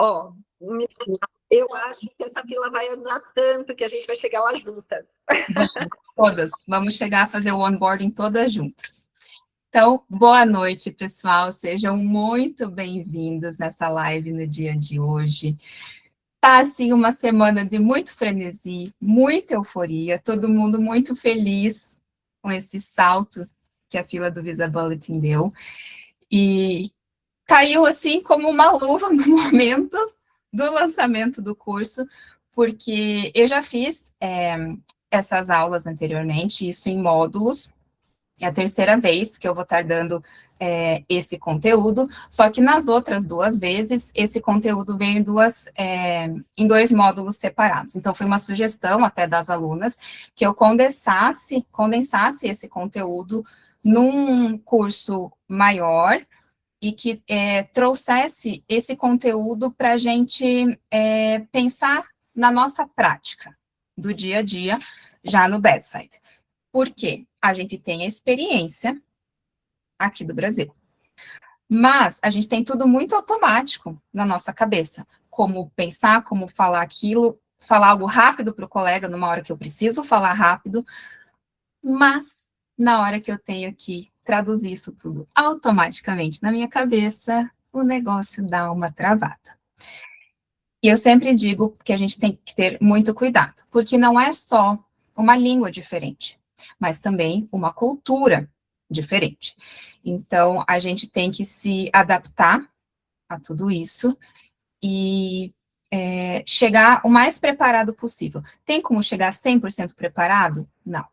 Ó, eu acho que essa fila vai andar tanto que a gente vai chegar lá juntas. Todas, vamos chegar a fazer o onboarding todas juntas. Então, boa noite, pessoal, sejam muito bem-vindos nessa live no dia de hoje. Tá, assim, uma semana de muito frenesi, muita euforia, todo mundo muito feliz com esse salto que a fila do Visa Bulletin deu. E caiu, assim, como uma luva no momento do lançamento do curso, porque eu já fiz essas aulas anteriormente, isso em módulos. É a terceira vez que eu vou estar dando esse conteúdo, só que nas outras duas vezes, esse conteúdo veio em dois módulos separados. Então, foi uma sugestão até das alunas que eu condensasse esse conteúdo num curso maior e que trouxesse esse conteúdo para a gente pensar na nossa prática do dia a dia, já no bedside. Por quê? A gente tem a experiência aqui do Brasil. Mas a gente tem tudo muito automático na nossa cabeça. Como pensar, como falar aquilo, falar algo rápido para o colega numa hora que eu preciso falar rápido, mas na hora que eu tenho que traduzir isso tudo automaticamente na minha cabeça, o negócio dá uma travada. E eu sempre digo que a gente tem que ter muito cuidado, porque não é só uma língua diferente, mas também uma cultura diferente. Então, a gente tem que se adaptar a tudo isso e chegar o mais preparado possível. Tem como chegar 100% preparado? Não.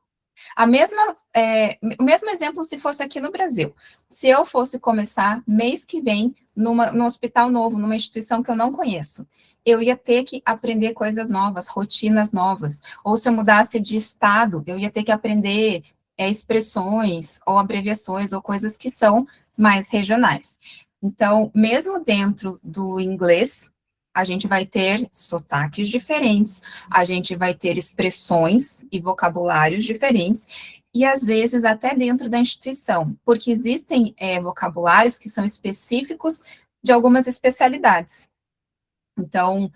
O mesmo exemplo se fosse aqui no Brasil. Se eu fosse começar mês que vem num hospital novo, numa instituição que eu não conheço, eu ia ter que aprender coisas novas, rotinas novas. Ou se eu mudasse de estado, eu ia ter que aprender expressões ou abreviações ou coisas que são mais regionais. Então, mesmo dentro do inglês, a gente vai ter sotaques diferentes, a gente vai ter expressões e vocabulários diferentes, e às vezes até dentro da instituição, porque existem vocabulários que são específicos de algumas especialidades. Então,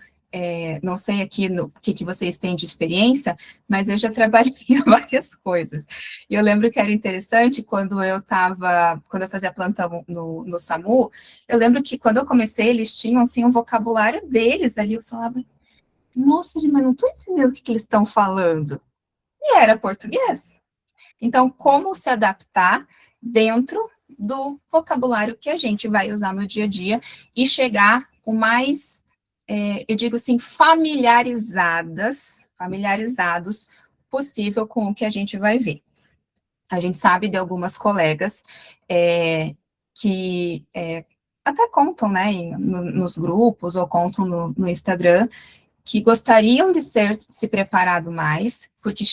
não sei aqui o que vocês têm de experiência, mas eu já trabalhei em várias coisas. E eu lembro que era interessante quando eu fazia plantão no SAMU, eu lembro que quando eu comecei, eles tinham, assim, um vocabulário deles ali, eu falava, nossa, mas não estou entendendo o que eles estão falando. E era português. Então, como se adaptar dentro do vocabulário que a gente vai usar no dia a dia e chegar o mais, eu digo assim, familiarizados possível com o que a gente vai ver. A gente sabe de algumas colegas que até contam, né, nos grupos ou contam no Instagram, que gostariam de se preparado mais, porque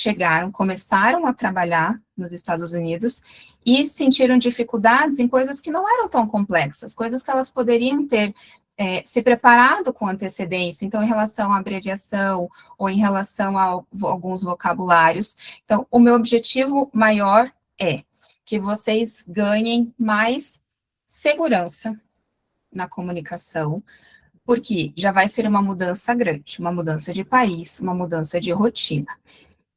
começaram a trabalhar nos Estados Unidos e sentiram dificuldades em coisas que não eram tão complexas, coisas que elas poderiam ter se preparado com antecedência, então, em relação à abreviação ou em relação a alguns vocabulários. Então, o meu objetivo maior é que vocês ganhem mais segurança na comunicação, porque já vai ser uma mudança grande, uma mudança de país, uma mudança de rotina.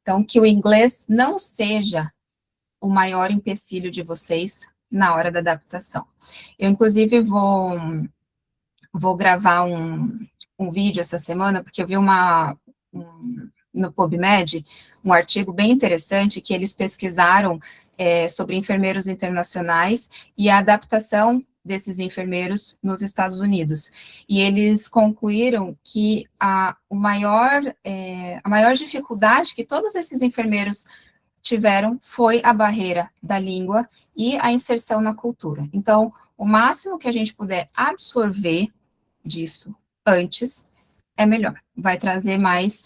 Então, que o inglês não seja o maior empecilho de vocês na hora da adaptação. Eu, inclusive, vou gravar um vídeo essa semana, porque eu vi no PubMed um artigo bem interessante que eles pesquisaram sobre enfermeiros internacionais e a adaptação desses enfermeiros nos Estados Unidos. E eles concluíram que a maior dificuldade que todos esses enfermeiros tiveram foi a barreira da língua e a inserção na cultura. Então, o máximo que a gente puder absorver disso antes é melhor. Vai trazer mais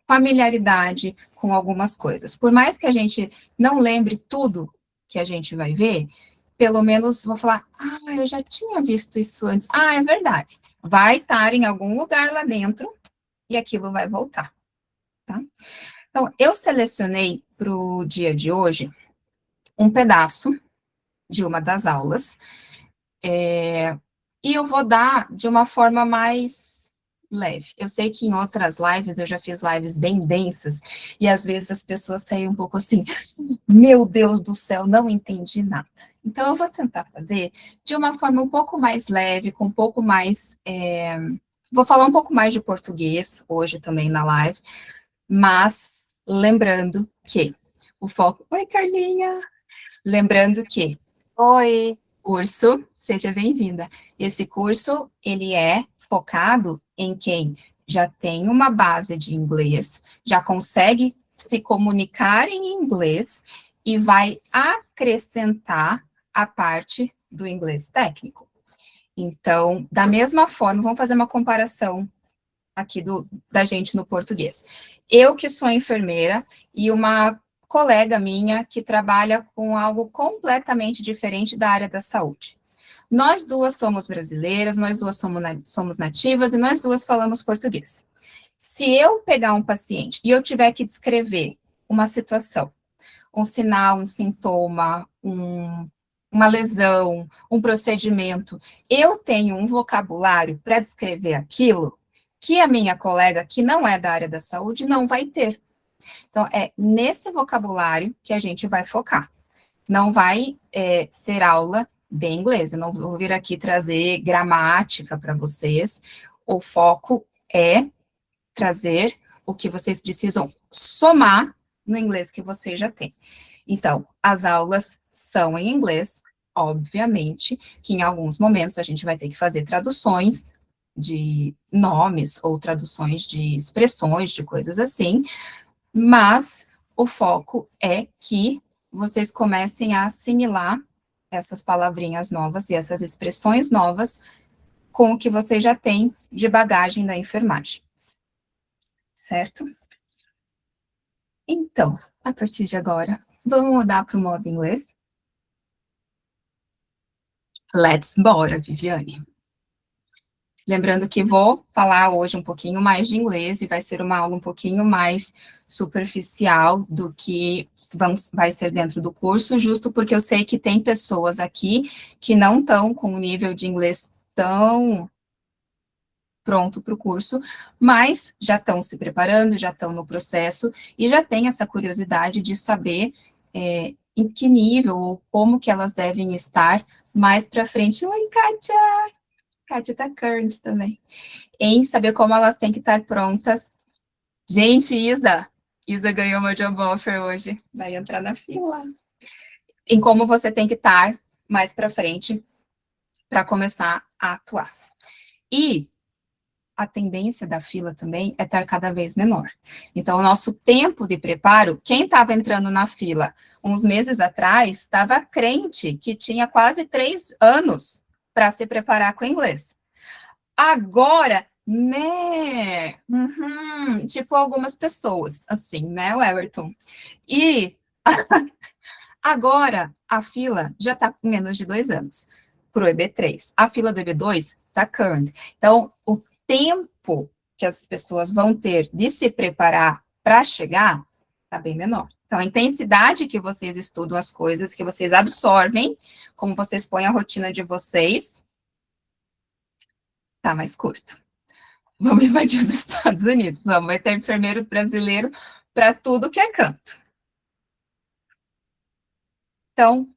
familiaridade com algumas coisas. Por mais que a gente não lembre tudo que a gente vai ver, pelo menos vou falar, eu já tinha visto isso antes. É verdade. Vai estar em algum lugar lá dentro e aquilo vai voltar, tá? Então, eu selecionei para o dia de hoje um pedaço de uma das aulas, E eu vou dar de uma forma mais leve. Eu sei que em outras lives, eu já fiz lives bem densas, e às vezes as pessoas saem um pouco assim, meu Deus do céu, não entendi nada. Então, eu vou tentar fazer de uma forma um pouco mais leve, com um pouco mais... vou falar um pouco mais de português hoje também na live, mas lembrando que o foco... Oi, Carlinha! Lembrando que Oi. curso, seja bem-vinda. Esse curso, ele é focado em quem já tem uma base de inglês, já consegue se comunicar em inglês e vai acrescentar a parte do inglês técnico. Então, da mesma forma, vamos fazer uma comparação aqui da gente no português. Eu que sou enfermeira e uma colega minha que trabalha com algo completamente diferente da área da saúde. Nós duas somos brasileiras, nós duas somos nativas e nós duas falamos português. Se eu pegar um paciente e eu tiver que descrever uma situação, um sinal, um sintoma, uma lesão, um procedimento, eu tenho um vocabulário para descrever aquilo que a minha colega, que não é da área da saúde, não vai ter. Então, é nesse vocabulário que a gente vai focar. Não vai ser aula de inglês, eu não vou vir aqui trazer gramática para vocês. O foco é trazer o que vocês precisam somar no inglês que vocês já têm. Então, as aulas são em inglês, obviamente, que em alguns momentos a gente vai ter que fazer traduções de nomes ou traduções de expressões, de coisas assim, mas o foco é que vocês comecem a assimilar essas palavrinhas novas e essas expressões novas com o que vocês já têm de bagagem da enfermagem. Certo? Então, a partir de agora, vamos mudar para o modo inglês? Let's bora, Viviane. Lembrando que vou falar hoje um pouquinho mais de inglês e vai ser uma aula um pouquinho mais superficial do que vai ser dentro do curso, justo porque eu sei que tem pessoas aqui que não estão com o nível de inglês tão pronto para o curso, mas já estão se preparando, já estão no processo e já têm essa curiosidade de saber em que nível ou como que elas devem estar mais para frente. Oi, Kátia! Kátia está current também. Em saber como elas têm que estar prontas. Gente, Isa ganhou uma job offer hoje, vai entrar na fila. Em como você tem que estar mais para frente para começar a atuar. E a tendência da fila também é estar cada vez menor. Então, o nosso tempo de preparo, quem estava entrando na fila uns meses atrás, estava crente que tinha quase 3 anos para se preparar com inglês. Agora, né? Tipo algumas pessoas, assim, né, o Everton? E agora a fila já está com menos de 2 anos para o EB3. A fila do EB2 está current. Então, o tempo que as pessoas vão ter de se preparar para chegar está bem menor. Então, a intensidade que vocês estudam as coisas, que vocês absorvem, como vocês põem a rotina de vocês, está mais curto. Vamos invadir os Estados Unidos, vamos, vai ter enfermeiro brasileiro para tudo que é canto. Então,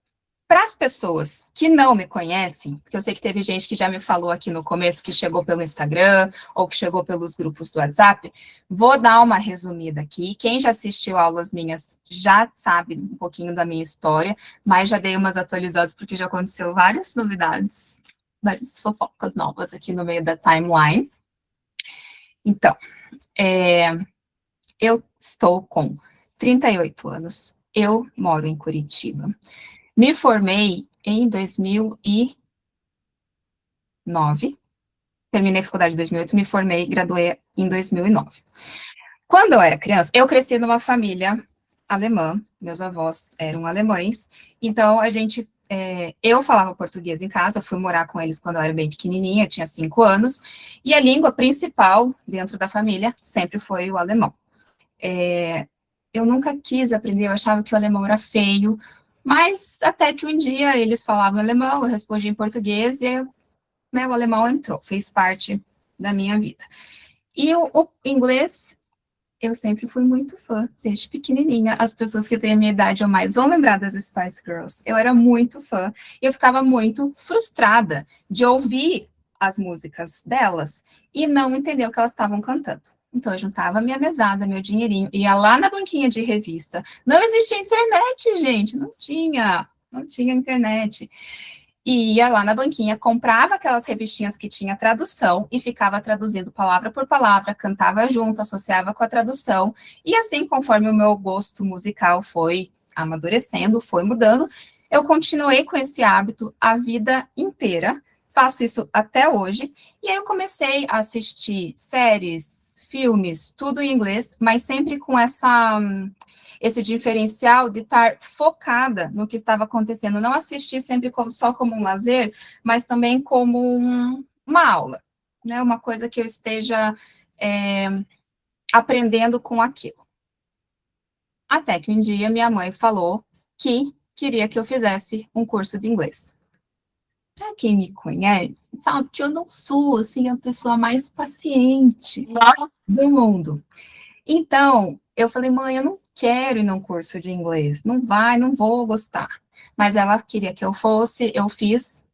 para as pessoas que não me conhecem, porque eu sei que teve gente que já me falou aqui no começo, que chegou pelo Instagram, ou que chegou pelos grupos do WhatsApp, vou dar uma resumida aqui. Quem já assistiu aulas minhas já sabe um pouquinho da minha história, mas já dei umas atualizadas, porque já aconteceu várias novidades, várias fofocas novas aqui no meio da timeline. Então, eu estou com 38 anos, eu moro em Curitiba. Me formei em 2009, terminei a faculdade em 2008, me formei, graduei em 2009. Quando eu era criança, eu cresci numa família alemã, meus avós eram alemães, então eu falava português em casa, fui morar com eles quando eu era bem pequenininha, tinha 5 anos, e a língua principal dentro da família sempre foi o alemão. Eu nunca quis aprender, eu achava que o alemão era feio, mas até que um dia eles falavam alemão, eu respondi em português e né, o alemão entrou, fez parte da minha vida. E o inglês, eu sempre fui muito fã, desde pequenininha. As pessoas que têm a minha idade ou mais vão lembrar das Spice Girls. Eu era muito fã e eu ficava muito frustrada de ouvir as músicas delas e não entender o que elas estavam cantando. Então, eu juntava minha mesada, meu dinheirinho, ia lá na banquinha de revista. Não existia internet, gente, não tinha internet. E ia lá na banquinha, comprava aquelas revistinhas que tinha tradução e ficava traduzindo palavra por palavra, cantava junto, associava com a tradução. E assim, conforme o meu gosto musical foi amadurecendo, foi mudando, eu continuei com esse hábito a vida inteira. Faço isso até hoje. E aí eu comecei a assistir séries, filmes, tudo em inglês, mas sempre com esse diferencial de estar focada no que estava acontecendo, não assistir sempre só como um lazer, mas também como uma aula, né? Uma coisa que eu esteja aprendendo com aquilo. Até que um dia minha mãe falou que queria que eu fizesse um curso de inglês. Para quem me conhece, sabe que eu não sou assim a pessoa mais paciente do mundo. Então, eu falei, mãe, eu não quero ir num curso de inglês, não vou gostar. Mas ela queria que eu fosse, eu fiz,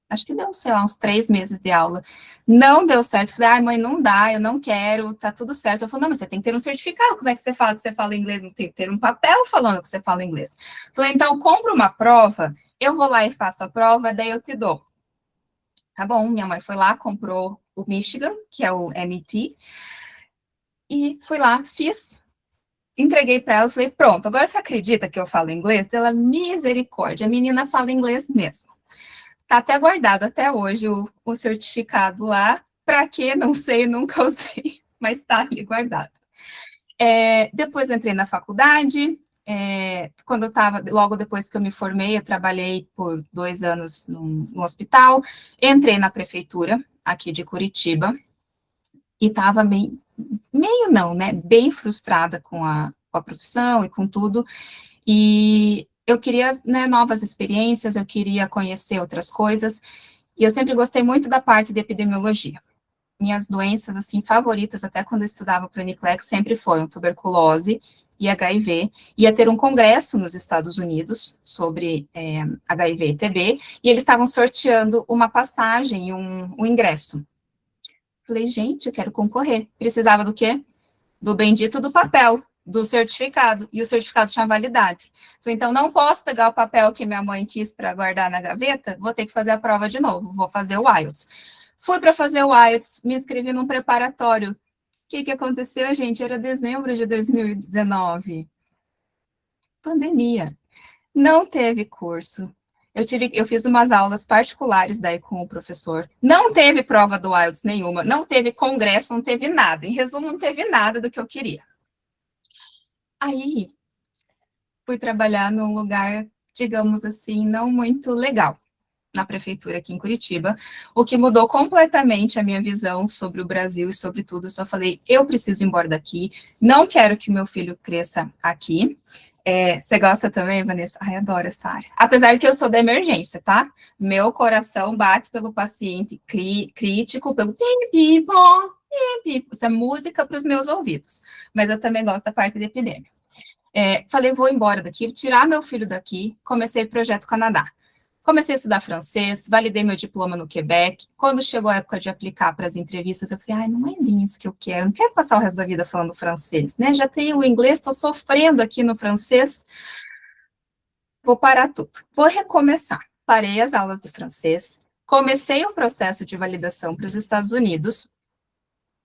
acho que deu, sei lá, uns 3 meses de aula. Não deu certo, falei, ai, mãe, não dá, eu não quero, tá tudo certo. Eu falei, não, mas você tem que ter um certificado, como é que você fala inglês? Não tem que ter um papel falando que você fala inglês. Falei, então, compra uma prova, eu vou lá e faço a prova, daí eu te dou. Tá bom, minha mãe foi lá, comprou o Michigan, que é o MIT, e fui lá, fiz, entreguei para ela, falei, pronto, agora você acredita que eu falo inglês? Ela, misericórdia, a menina fala inglês mesmo. Tá até guardado até hoje o certificado lá, para quê? Não sei, nunca usei, mas tá ali guardado. Depois entrei na faculdade, quando eu estava, logo depois que eu me formei, eu trabalhei por 2 anos no hospital, entrei na prefeitura aqui de Curitiba, e estava meio não, né, bem frustrada com a profissão e com tudo, e eu queria, né, novas experiências, eu queria conhecer outras coisas, e eu sempre gostei muito da parte de epidemiologia. Minhas doenças, assim, favoritas, até quando eu estudava para o Uniclex, sempre foram tuberculose e HIV. Ia ter um congresso nos Estados Unidos sobre HIV e TB, e eles estavam sorteando uma passagem e um ingresso. Falei, gente, eu quero concorrer. Precisava do quê? Do bendito do papel, do certificado, e o certificado tinha validade. Falei, então, não posso pegar o papel que minha mãe quis para guardar na gaveta, vou ter que fazer a prova de novo, vou fazer o IELTS. Fui para fazer o IELTS, me inscrevi num preparatório. O que aconteceu, gente? Era dezembro de 2019. Pandemia. Não teve curso. Eu fiz umas aulas particulares daí com o professor. Não teve prova do IELTS nenhuma, não teve congresso, não teve nada. Em resumo, não teve nada do que eu queria. Aí, fui trabalhar num lugar, digamos assim, não muito legal, na prefeitura aqui em Curitiba, o que mudou completamente a minha visão sobre o Brasil e sobre tudo. Eu só falei, eu preciso ir embora daqui, não quero que meu filho cresça aqui. Você gosta também, Vanessa? Ai, adoro essa área. Apesar que eu sou da emergência, tá? Meu coração bate pelo paciente crítico, pelo pipi, isso é música para os meus ouvidos. Mas eu também gosto da parte de epidemia. Falei, vou embora daqui, tirar meu filho daqui, comecei o Projeto Canadá. Comecei a estudar francês, validei meu diploma no Quebec. Quando chegou a época de aplicar para as entrevistas, eu falei, ai, não é nem isso que eu quero, não quero passar o resto da vida falando francês, né? Já tenho o inglês, estou sofrendo aqui no francês. Vou parar tudo, vou recomeçar. Parei as aulas de francês, comecei o processo de validação para os Estados Unidos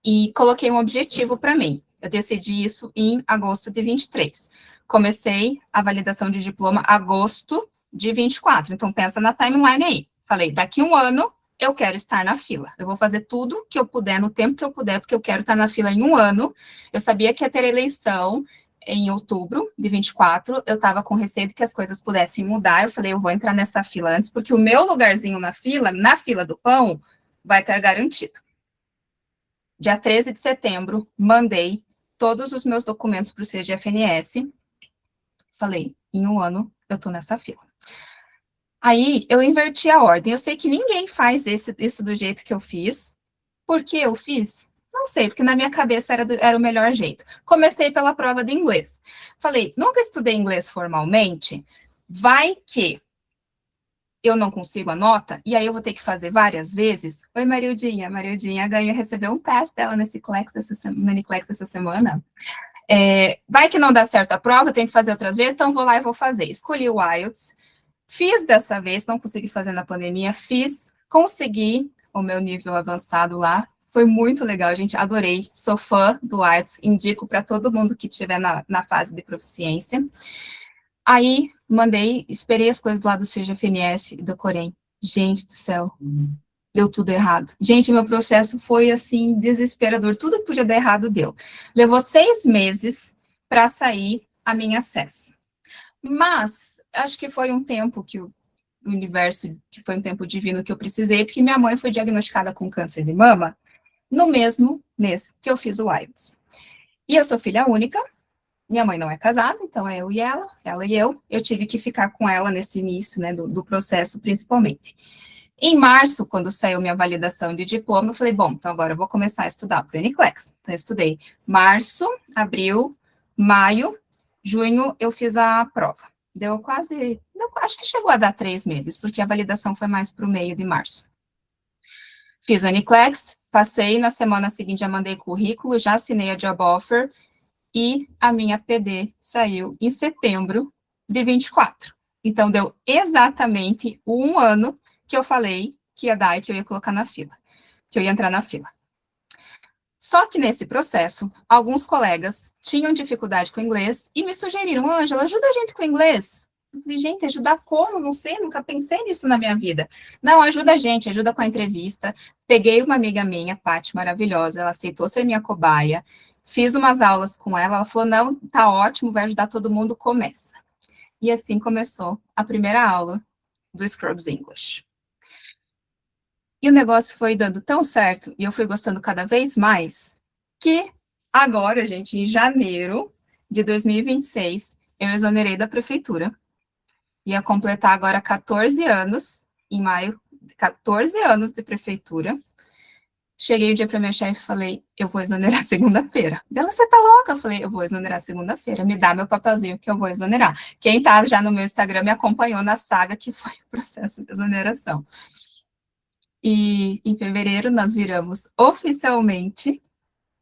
e coloquei um objetivo para mim. Eu decidi isso em agosto de 23. Comecei a validação de diploma agosto de 24. Então, pensa na timeline aí. Falei, daqui 1 ano, eu quero estar na fila. Eu vou fazer tudo que eu puder, no tempo que eu puder, porque eu quero estar na fila em 1 ano. Eu sabia que ia ter eleição em outubro de 24. Eu estava com receio de que as coisas pudessem mudar. Eu falei, eu vou entrar nessa fila antes, porque o meu lugarzinho na fila do pão, vai estar garantido. Dia 13 de setembro, mandei todos os meus documentos para o CGFNS. Falei, em 1 ano, eu estou nessa fila. Aí, eu inverti a ordem. Eu sei que ninguém faz isso do jeito que eu fiz. Por que eu fiz? Não sei, porque na minha cabeça era o melhor jeito. Comecei pela prova de inglês. Falei, nunca estudei inglês formalmente, vai que eu não consigo a nota, e aí eu vou ter que fazer várias vezes. Oi, Marildinha ganhou, recebeu um pass dela nesse Clex no Uniclex dessa semana. Vai que não dá certo a prova, tem que fazer outras vezes, então vou lá e vou fazer. Escolhi o IELTS, fiz dessa vez, não consegui fazer na pandemia, consegui o meu nível avançado lá, foi muito legal, gente, adorei, sou fã do IELTS, indico para todo mundo que estiver na fase de proficiência. Aí, esperei as coisas lá do CGFNS e do Corém. Gente do céu, deu tudo errado. Gente, meu processo foi, assim, desesperador. Tudo que podia dar errado, deu. Levou 6 meses para sair a minha CES. Mas, acho que foi um tempo que o universo, que foi um tempo divino que eu precisei, porque minha mãe foi diagnosticada com câncer de mama no mesmo mês que eu fiz o IELTS. E eu sou filha única, minha mãe não é casada, então é eu e ela e eu tive que ficar com ela nesse início, né, do processo, principalmente. Em março, quando saiu minha validação de diploma, eu falei, bom, então agora eu vou começar a estudar para o Uniclex. Então, eu estudei março, abril, maio, junho, eu fiz a prova. Acho que chegou a dar 3 meses, porque a validação foi mais para o meio de março. Fiz o Uniclex, passei, na semana seguinte já mandei currículo, já assinei a job offer, e a minha PD saiu em setembro de 24. Então, deu exatamente 1 ano que eu falei que ia dar e que eu ia colocar na fila, que eu ia entrar na fila. Só que nesse processo, alguns colegas tinham dificuldade com inglês e me sugeriram, Ângela, ajuda a gente com inglês. Eu falei, gente, ajudar como? Não sei, nunca pensei nisso na minha vida. Não, ajuda a gente, ajuda com a entrevista. Peguei uma amiga minha, Paty, maravilhosa, ela aceitou ser minha cobaia, fiz umas aulas com ela falou, não, tá ótimo, vai ajudar todo mundo, começa. E assim começou a primeira aula do Scrubs English. E o negócio foi dando tão certo, e eu fui gostando cada vez mais, que agora, gente, em janeiro de 2026, eu exonerei da prefeitura. Ia completar agora 14 anos, em maio, 14 anos de prefeitura. Cheguei o dia para minha chefe e falei, eu vou exonerar segunda-feira. Ela, você tá louca? Eu falei, eu vou exonerar segunda-feira, me dá meu papelzinho que eu vou exonerar. Quem tá já no meu Instagram me acompanhou na saga que foi o processo de exoneração. E em fevereiro nós viramos oficialmente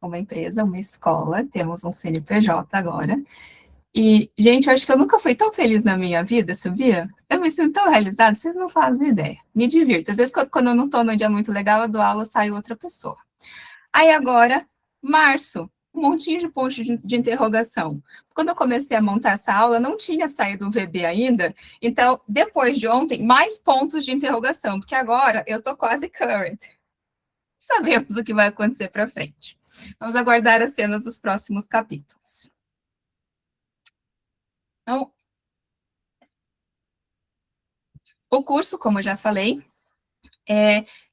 uma empresa, uma escola, temos um CNPJ agora. E, gente, eu acho que eu nunca fui tão feliz na minha vida, sabia? Eu me sinto tão realizada, vocês não fazem ideia. Me divirto. Às vezes, quando eu não estou num dia muito legal, eu dou aula, sai outra pessoa. Aí agora, março, um montinho de pontos de interrogação. Quando eu comecei a montar essa aula, não tinha saído o VB ainda, então, depois de ontem, mais pontos de interrogação, porque agora eu estou quase current. Sabemos o que vai acontecer para frente. Vamos aguardar as cenas dos próximos capítulos. Então, o curso, como eu já falei,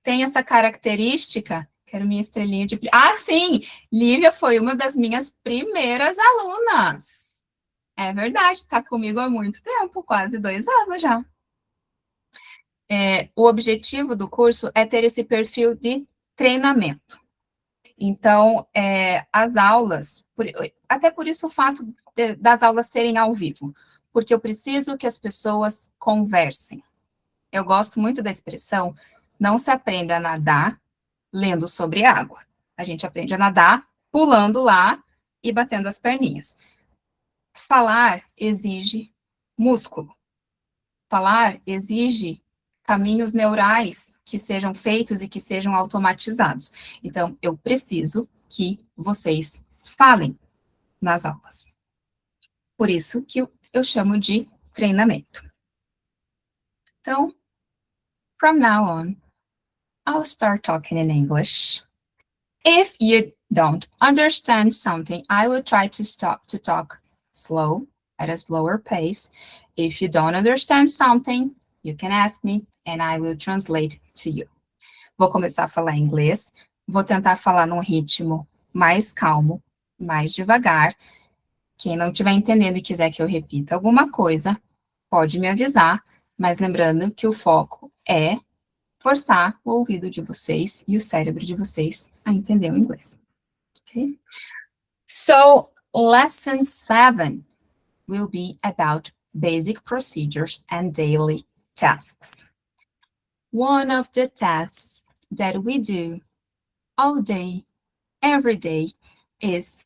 tem essa característica, quero minha estrelinha de... Ah, sim! Lívia foi uma das minhas primeiras alunas. É verdade, está comigo há muito tempo, quase 2 anos já. O objetivo do curso é ter esse perfil de treinamento. Então, as aulas, até por isso o fato das aulas serem ao vivo, porque eu preciso que as pessoas conversem. Eu gosto muito da expressão, não se aprende a nadar lendo sobre água. A gente aprende a nadar pulando lá e batendo as perninhas. Falar exige músculo. Falar exige caminhos neurais que sejam feitos e que sejam automatizados. Então, eu preciso que vocês falem nas aulas. Por isso que eu chamo de treinamento. Então, from now on, I'll start talking in English. If you don't understand something, I will try to talk slow, at a slower pace. If you don't understand something, you can ask me and I will translate to you. Vou começar a falar inglês, vou tentar falar num ritmo mais calmo, mais devagar. Quem não estiver entendendo e quiser que eu repita alguma coisa, pode me avisar Mas lembrando que o foco é forçar o ouvido de vocês e o cérebro de vocês a entender o inglês. Okay? So, lesson 7 will be about basic procedures and daily tasks. One of the tasks that we do all day, every day, is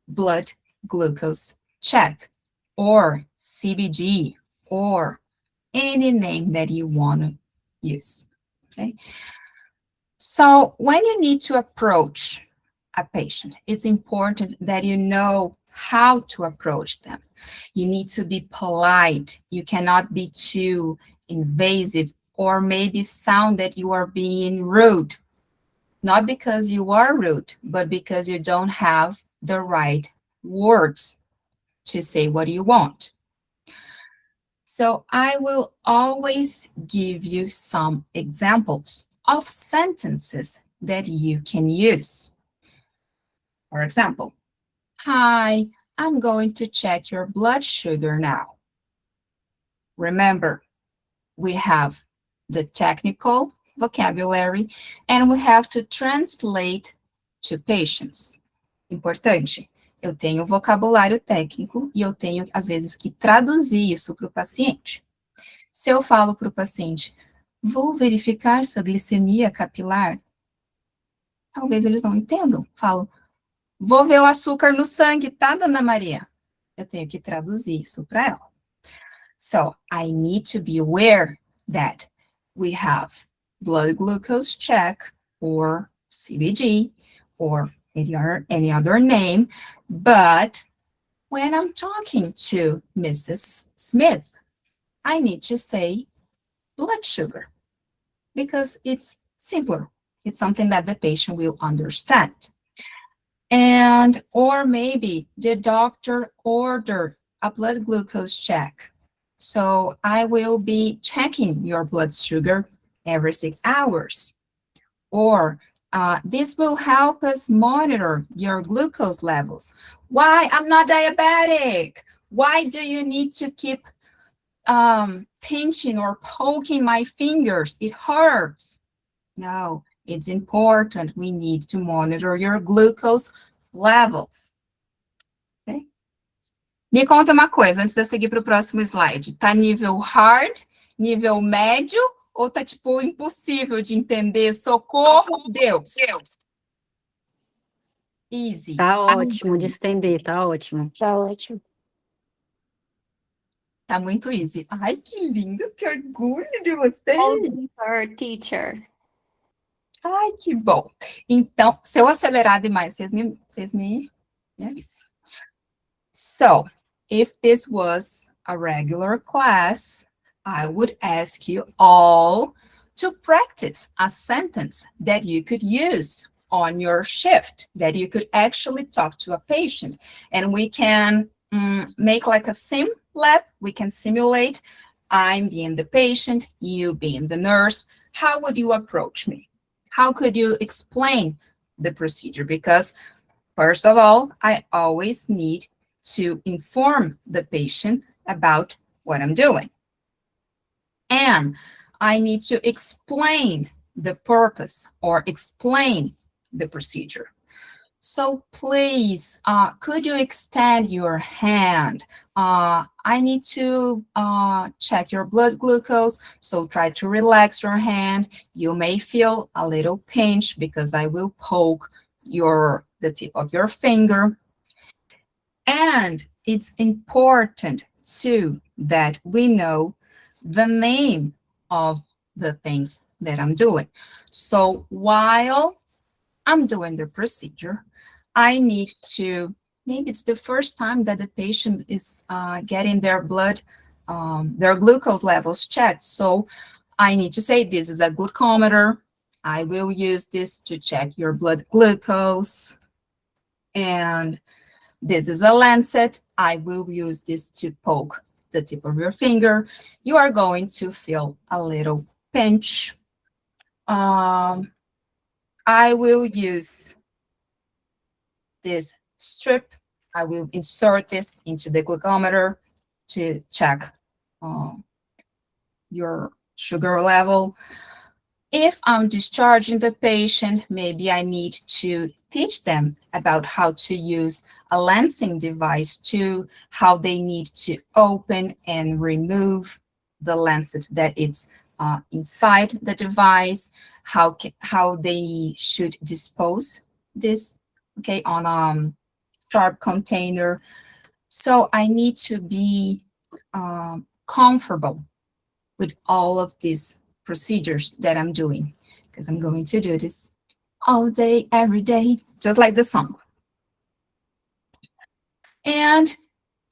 blood glucose check, or CBG, or any name that you want to use, okay? So when you need to approach a patient, it's important that you know how to approach them. You need to be polite. You cannot be too invasive or maybe sound that you are being rude. Not because you are rude, but because you don't have the right words to say what you want. So I will always give you some examples of sentences that you can use. For example, hi, I'm going to check your blood sugar now. Remember, we have the technical vocabulary and we have to translate to patients. Importante, eu tenho vocabulário técnico e eu tenho, às vezes, que traduzir isso para o paciente. Se eu falo para o paciente, vou verificar sua glicemia capilar, talvez eles não entendam. Falo, vou ver o açúcar no sangue, tá, dona Maria? Eu tenho que traduzir isso para ela. So, I need to be aware that we have blood glucose check, or CBG, or any other name, but when I'm talking to Mrs. Smith, I need to say blood sugar, because it's simpler. It's something that the patient will understand. And, or maybe the doctor ordered a blood glucose check. So I will be checking your blood sugar every 6 hours. Or this will help us monitor your glucose levels. Why? I'm not diabetic. Why do you need to keep pinching or poking my fingers? It hurts. No, it's important. We need to monitor your glucose levels. Okay? Me conta uma coisa, antes de eu seguir para o próximo slide. Tá nível hard, nível médio, ou tá, tipo, impossível de entender? Socorro, Deus! Easy. Tá ótimo de estender, tá ótimo. Tá ótimo. Tá muito easy. Ai, que lindos, que orgulho de vocês! Always our teacher. Ai, que bom. Então, se eu acelerar demais, vocês me avisam. So, if this was a regular class, I would ask you all to practice a sentence that you could use on your shift, that you could actually talk to a patient. And we can make like a sim lab. We can simulate I'm being the patient, you being the nurse. How would you approach me? How could you explain the procedure? Because first of all, I always need to inform the patient about what I'm doing. And I need to explain the purpose or explain the procedure. So please, could you extend your hand? I need to check your blood glucose, so try to relax your hand. You may feel a little pinch because I will poke the tip of your finger. And it's important too that we know the name of the things that I'm doing. So while I'm doing the procedure, I need to, maybe it's the first time that the patient is getting their blood, their glucose levels checked. So I need to say, this is a glucometer. I will use this to check your blood glucose. And this is a lancet. I will use this to poke the tip of your finger. You are going to feel a little pinch. I will use this strip. I will insert this into the glucometer to check your sugar level. If I'm discharging the patient, maybe I need to teach them about how to use a lancing device too, how they need to open and remove the lancet that it's inside the device, how they should dispose this, okay, on a sharp container. So I need to be comfortable with all of these procedures that I'm doing, because I'm going to do this all day, every day, just like the song. And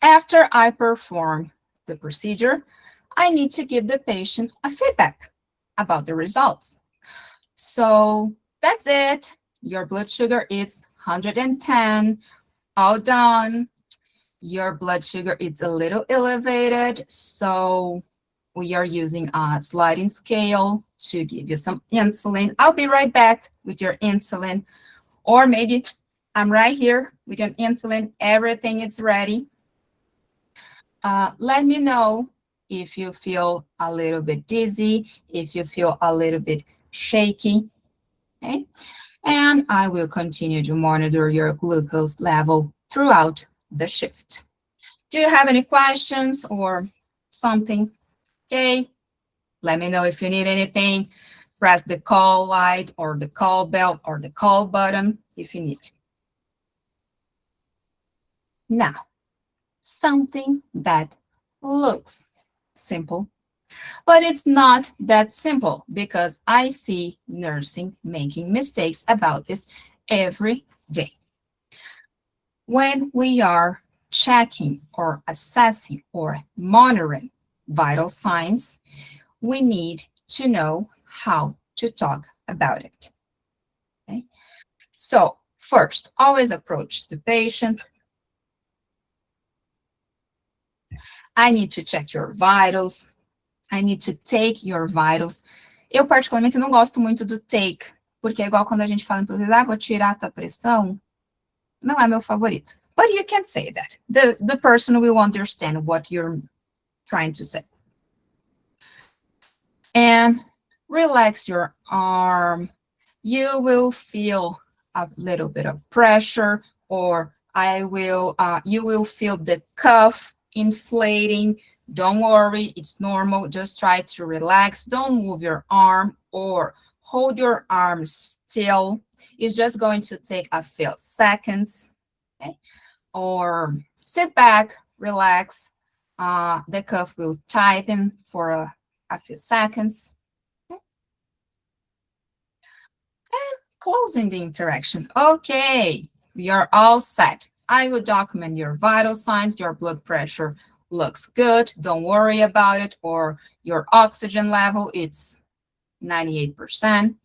after I perform the procedure, I need to give the patient a feedback about the results. So that's it. Your blood sugar is 110, all done. Your blood sugar is a little elevated, so we are using a sliding scale to give you some insulin. I'll be right back with your insulin, or maybe I'm right here with your insulin. Everything is ready. Let me know if you feel a little bit dizzy, if you feel a little bit shaky, okay? And I will continue to monitor your glucose level throughout the shift. Do you have any questions or something? Okay, let me know if you need anything. Press the call light or the call bell or the call button if you need. Now, something that looks simple, but it's not that simple, because I see nursing making mistakes about this every day. When we are checking or assessing or monitoring vital signs, we need to know how to talk about it. Okay? So first, always approach the patient. I need to check your vitals. I need to take your vitals. Eu, particularmente, não gosto muito do take, porque é igual quando a gente fala em português, vou tirar a tua pressão. Não é meu favorito. But you can say that. The person will understand what you're trying to say. And relax your arm. You will feel a little bit of pressure, or you will feel the cuff inflating. Don't worry, it's normal. Just try to relax. Don't move your arm or hold your arm still. It's just going to take a few seconds. Okay? Or sit back, relax. The cuff will tighten for a few seconds. Okay? And closing the interaction. Okay, we are all set. I will document your vital signs. Your blood pressure looks good. Don't worry about it. Or your oxygen level, it's 98%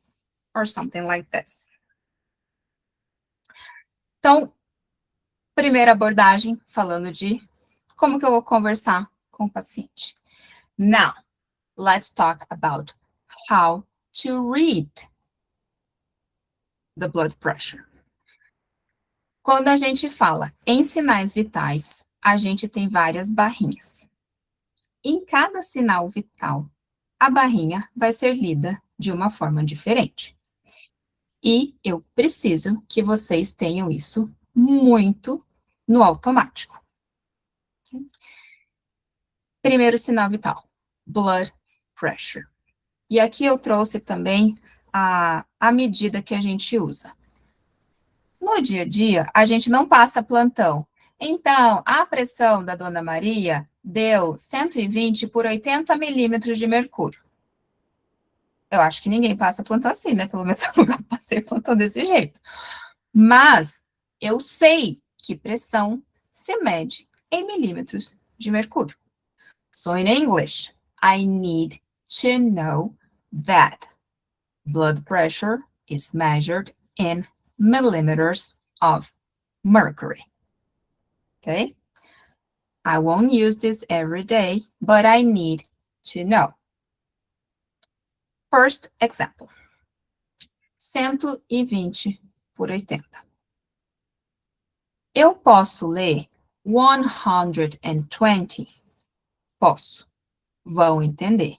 or something like this. Então, primeira abordagem, falando de como que eu vou conversar com o paciente. Now, let's talk about how to read the blood pressure. Quando a gente fala em sinais vitais, a gente tem várias barrinhas. Em cada sinal vital, a barrinha vai ser lida de uma forma diferente. E eu preciso que vocês tenham isso muito no automático. Primeiro sinal vital, blood pressure. E aqui eu trouxe também a medida que a gente usa. No dia a dia, a gente não passa plantão. Então, a pressão da Dona Maria deu 120 por 80 milímetros de mercúrio. Eu acho que ninguém passa plantão assim, né? Pelo menos eu nunca passei plantão desse jeito. Mas eu sei que pressão se mede em milímetros de mercúrio. So in English, I need to know that blood pressure is measured in millimeters of mercury. Okay? I won't use this every day, but I need to know. First example. 120 por 80. Eu posso ler 120? Posso. Vão entender.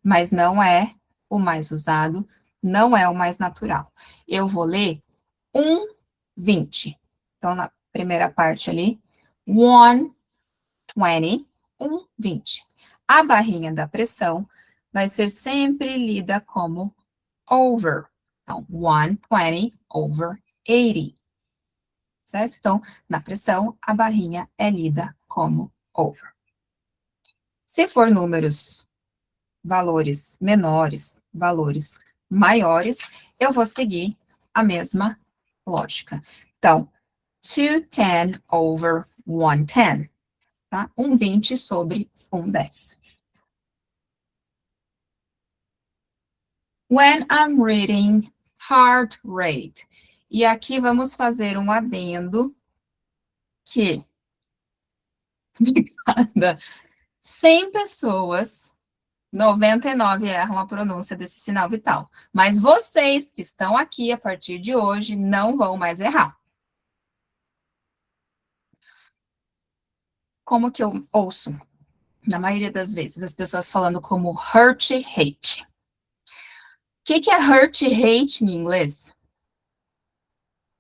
mas não é o mais usado, não é o mais natural. Eu vou ler 1:20. Então, na primeira parte ali, 1:20, 1:20. A barrinha da pressão vai ser sempre lida como over. Então, 120/80. Certo? Então, na pressão, a barrinha é lida como over. Se for números, valores menores, valores maiores, eu vou seguir a mesma lógica. Então, 210/110, tá? 1:20 sobre 1:10. When I'm reading heart rate. E aqui vamos fazer um adendo que de cada 100 pessoas, 99 erram a pronúncia desse sinal vital. Mas vocês que estão aqui a partir de hoje não vão mais errar. Como que eu ouço, na maioria das vezes, as pessoas falando como hurt, hate. O que é hurt, hate em inglês?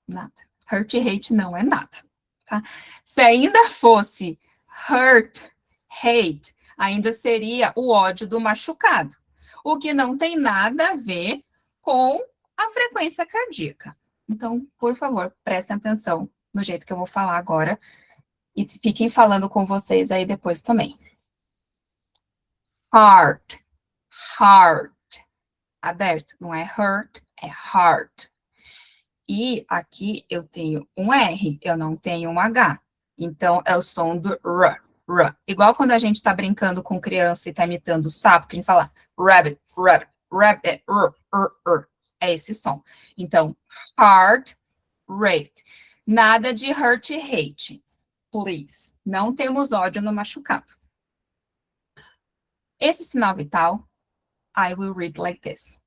Nada. Hurt, hate não é nada, tá? Se ainda fosse hurt, hate, ainda seria o ódio do machucado, o que não tem nada a ver com a frequência cardíaca. Então, por favor, prestem atenção no jeito que eu vou falar agora e fiquem falando com vocês aí depois também. Heart, heart, aberto, não é hurt, é heart. E aqui eu tenho um R, eu não tenho um H. Então, é o som do R, R. Igual quando a gente está brincando com criança e está imitando o sapo, que a gente fala rabbit, rabbit, rabbit, é R, R, R. É esse som. Então, heart rate. Nada de hurt e hate. Please. Não temos ódio no machucado. Esse sinal vital, I will read like this.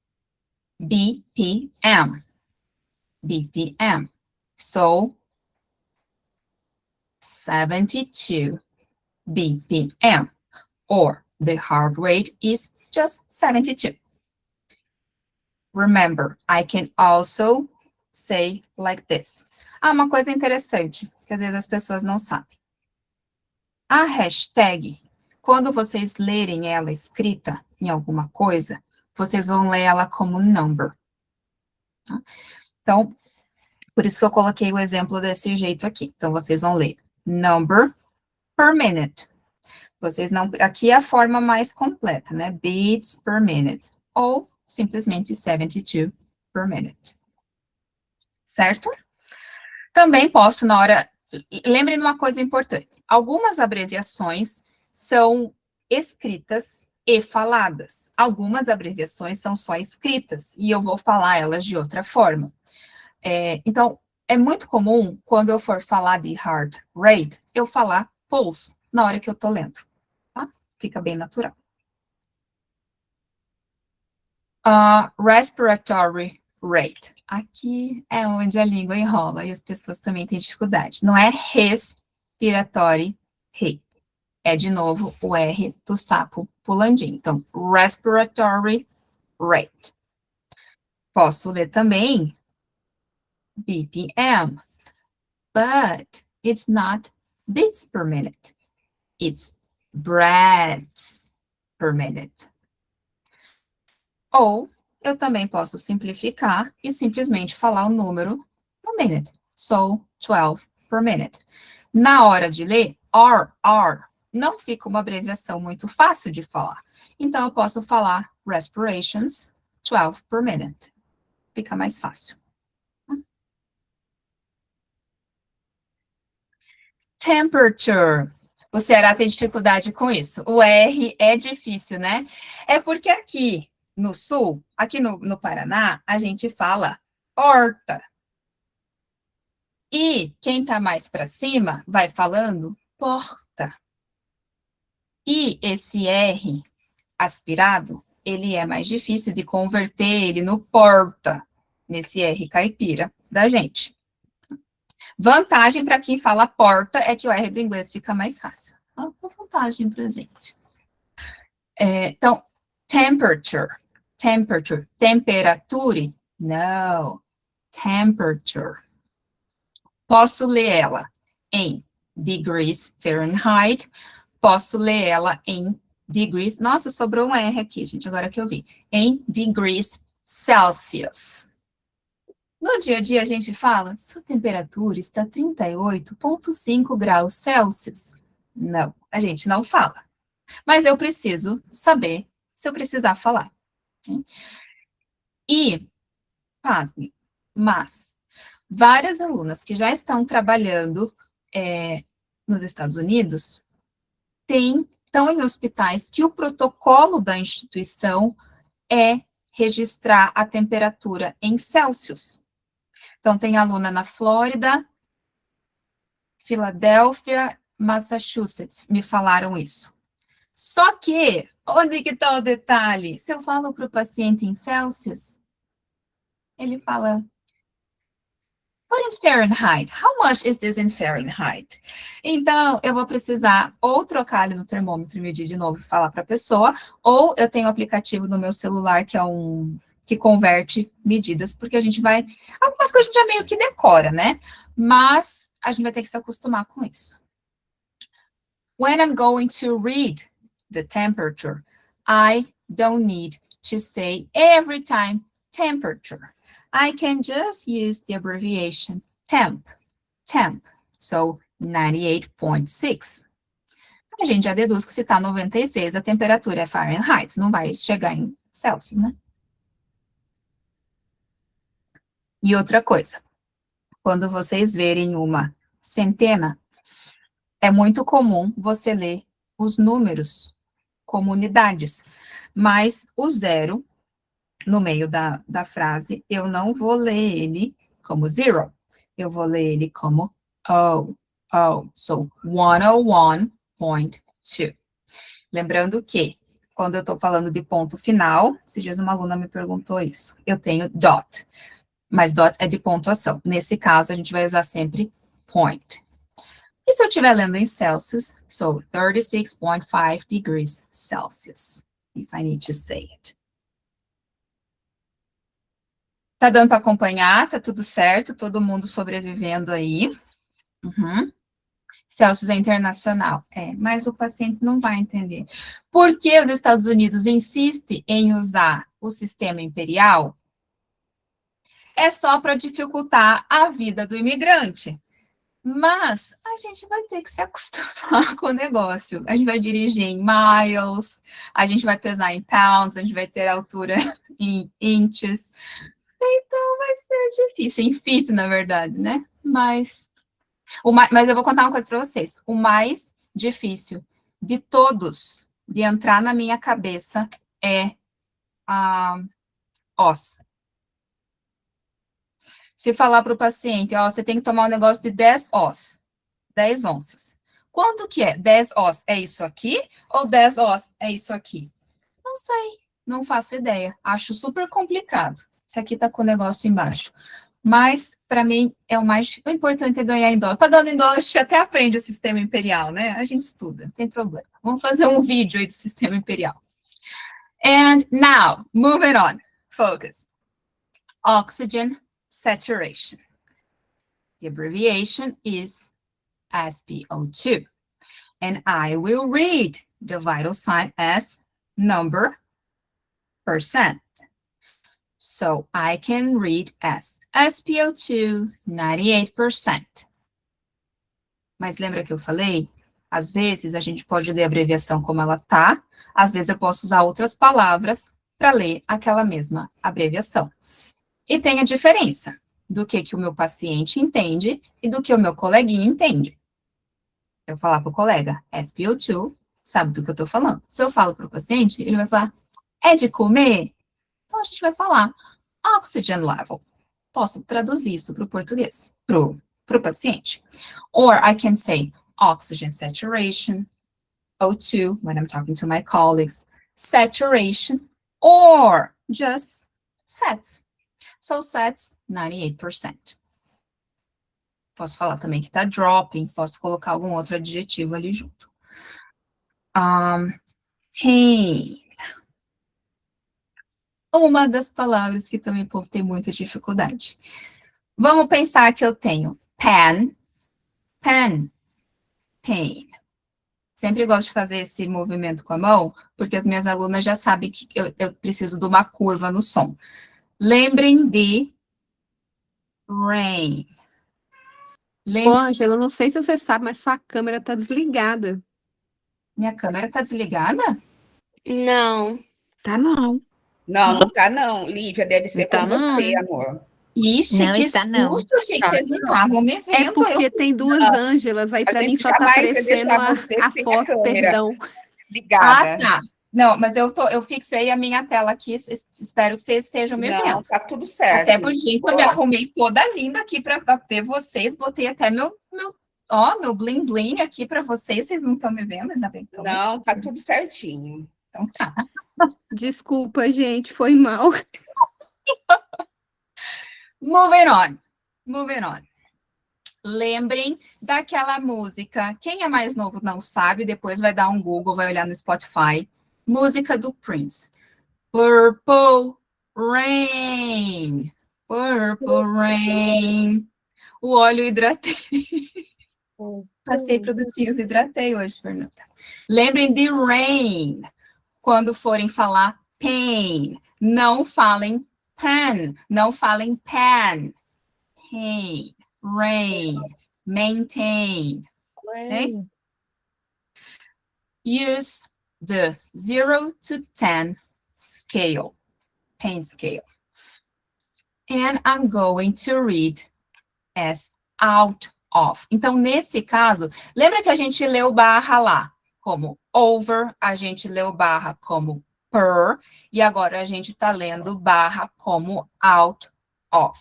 BPM. BPM. So, 72 BPM, or the heart rate is just 72. Remember, I can also say like this. Uma coisa interessante, que às vezes as pessoas não sabem. A hashtag, quando vocês lerem ela escrita em alguma coisa, vocês vão ler ela como number. Tá? Então, por isso que eu coloquei o exemplo desse jeito aqui. Então, vocês vão ler number per minute. Vocês não... Aqui é a forma mais completa, né? Beats per minute. Ou, simplesmente, 72 per minute. Certo? Também posso, na hora... Lembrem de uma coisa importante. Algumas abreviações são escritas e faladas. Algumas abreviações são só escritas. E eu vou falar elas de outra forma. Então, é muito comum, quando eu for falar de heart rate, eu falar pulse na hora que eu tô lendo, tá? Fica bem natural. Respiratory rate. Aqui é onde a língua enrola e as pessoas também têm dificuldade. Não é respiratory rate. É, de novo, o R do sapo pulandinho. Então, respiratory rate. Posso ler também BPM, but it's not beats per minute. It's breaths per minute. Ou eu também posso simplificar e simplesmente falar o número per minute. So, 12 per minute. Na hora de ler, R, não fica uma abreviação muito fácil de falar. Então, eu posso falar respirations, 12 per minute. Fica mais fácil. Temperature. O Ceará tem dificuldade com isso. O R é difícil, né? É porque aqui no sul, aqui no Paraná, a gente fala horta. E quem tá mais para cima vai falando porta. E esse R aspirado, ele é mais difícil de converter ele no porta, nesse R caipira da gente. Vantagem para quem fala porta é que o R do inglês fica mais fácil. Uma vantagem para a gente. Então, Temperature. Temperature. Temperature. No. Temperature. Posso ler ela em degrees Fahrenheit. Posso ler ela em degrees. Nossa, sobrou um R aqui, gente, agora que eu vi. Em degrees Celsius. No dia a dia a gente fala, sua temperatura está 38,5 graus Celsius. Não, a gente não fala. Mas eu preciso saber se eu precisar falar. Okay? E, pasme, mas várias alunas que já estão trabalhando nos Estados Unidos estão em hospitais que o protocolo da instituição é registrar a temperatura em Celsius. Então, tem aluna na Flórida, Filadélfia, Massachusetts, me falaram isso. Só que, onde que está o detalhe? Se eu falo para o paciente em Celsius, ele fala, but in Fahrenheit, how much is this in Fahrenheit? Então, eu vou precisar ou trocar ali no termômetro e medir de novo e falar para a pessoa, ou eu tenho um aplicativo no meu celular que é que converte medidas, porque a gente vai... Algumas coisas a gente já meio que decora, né? Mas a gente vai ter que se acostumar com isso. When I'm going to read the temperature, I don't need to say every time temperature. I can just use the abbreviation temp. Temp. So, 98.6. A gente já deduz que se está 96, a temperatura é Fahrenheit, não vai chegar em Celsius, né? E outra coisa, quando vocês verem uma centena, é muito comum você ler os números como unidades, mas o zero, no meio da frase, eu não vou ler ele como zero, eu vou ler ele como O. So, 101.2. Lembrando que, quando eu estou falando de ponto final, esses dias uma aluna me perguntou isso, eu tenho dot. Mas dot é de pontuação. Nesse caso, a gente vai usar sempre point. E se eu estiver lendo em Celsius, so 36.5 degrees Celsius, if I need to say it. Tá dando para acompanhar? Tá tudo certo? Todo mundo sobrevivendo aí? Uhum. Celsius é internacional. Mas o paciente não vai entender. Por que os Estados Unidos insistem em usar o sistema imperial? É só para dificultar a vida do imigrante. Mas a gente vai ter que se acostumar com o negócio. A gente vai dirigir em miles, a gente vai pesar em pounds, a gente vai ter altura em inches. Então vai ser difícil, em feet, na verdade, né? Mas eu vou contar uma coisa para vocês. O mais difícil de todos de entrar na minha cabeça é a os. Se falar para o paciente, ó, você tem que tomar um negócio de 10 os, 10 onças. Quanto que é? 10 os é isso aqui ou 10 os é isso aqui? Não sei, não faço ideia. Acho super complicado. Esse aqui tá com o negócio embaixo. Mas, para mim, o importante é ganhar em dólar. Pagando em dólar, a gente até aprende o sistema imperial, né? A gente estuda, não tem problema. Vamos fazer um vídeo aí do sistema imperial. And now, moving on. Focus. Oxygen saturation. The abbreviation is SpO2. And I will read the vital sign as number %. So I can read as SpO2 98%. Mas lembra que eu falei? Às vezes a gente pode ler a abreviação como ela tá, às vezes eu posso usar outras palavras para ler aquela mesma abreviação. E tem a diferença do que o meu paciente entende e do que o meu coleguinha entende. Se eu falar para o colega SpO2, sabe do que eu estou falando. Se eu falo para o paciente, ele vai falar, é de comer? Então a gente vai falar oxygen level. Posso traduzir isso para o português, para o paciente. Or I can say oxygen saturation, O2, when I'm talking to my colleagues, saturation, or just SATs. So SATs, 98%. Posso falar também que está dropping, posso colocar algum outro adjetivo ali junto. Pain. uma das palavras que também o povo tem muita dificuldade. Vamos pensar que eu tenho pen, pen, pain. Sempre gosto de fazer esse movimento com a mão, porque as minhas alunas já sabem que eu preciso de uma curva no som. Lembrem de rain. Ô, Ângela, eu não sei se você sabe, mas sua câmera tá desligada. Minha câmera está desligada? No. Tá não. Não, não tá não, Lívia, deve ser Não tá, com você, não. amor. Ixi, Não que está, não. susto, gente, vocês não estavam me É vendo. porque tem duas Ângelas, aí A pra mim gente só tá jamais vai aparecendo deixar você a sem a foto, câmera. perdão. Desligada. Ah, tá. Não, mas eu fixei a minha tela aqui, espero que vocês estejam me Não, vendo. tá tudo certo. Até porque eu me arrumei toda linda aqui para ver vocês, botei até meu bling bling aqui para vocês não estão me vendo, ainda bem que estão. Não, tá tudo certinho. Então tá. Desculpa, gente, foi mal. Moving on. Lembrem daquela música, quem é mais novo não sabe, depois vai dar um Google, vai olhar no Spotify, música do Prince. Purple Rain, Purple Rain. O óleo hidratei. Passei produtinhos, hidratei hoje, Fernanda. Lembrem de rain. Quando forem falar pain, não falem pen, não falem pan. Pain, rain, maintain. Okay? Use the 0 to 10 scale, pain scale. And I'm going to read as out of. Então, nesse caso, lembra que a gente leu barra lá como over, a gente leu barra como per, e agora a gente está lendo barra como out of.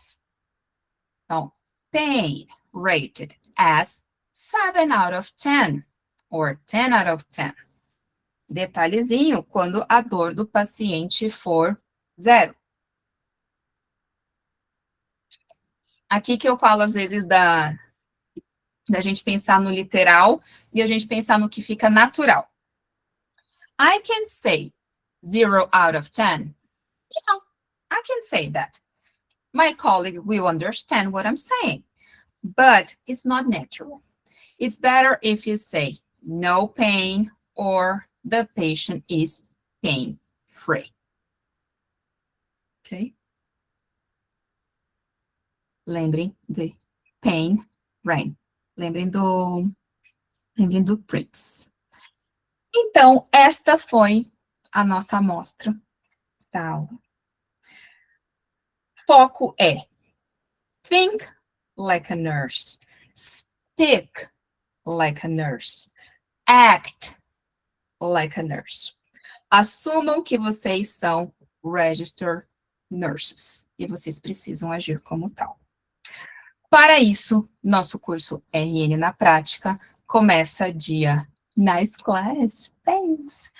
Então, pain rated as 7 out of 10, or 10 out of 10. Detalhezinho, quando a dor do paciente for 0. Aqui que eu falo, às vezes, da gente pensar no literal e a gente pensar no que fica natural. I can say 0 out of 10. Yeah, I can say that. My colleague will understand what I'm saying, but it's not natural. It's better if you say no pain or the patient is pain-free. Ok? Lembrem de pain, rain. Lembrem do Prince. Então, esta foi a nossa amostra da aula. Foco é think like a nurse, speak like a nurse, act like a nurse. Assumam que vocês são registered nurses e vocês precisam agir como tal. Para isso, nosso curso RN na Prática começa dia... Nice class, thanks!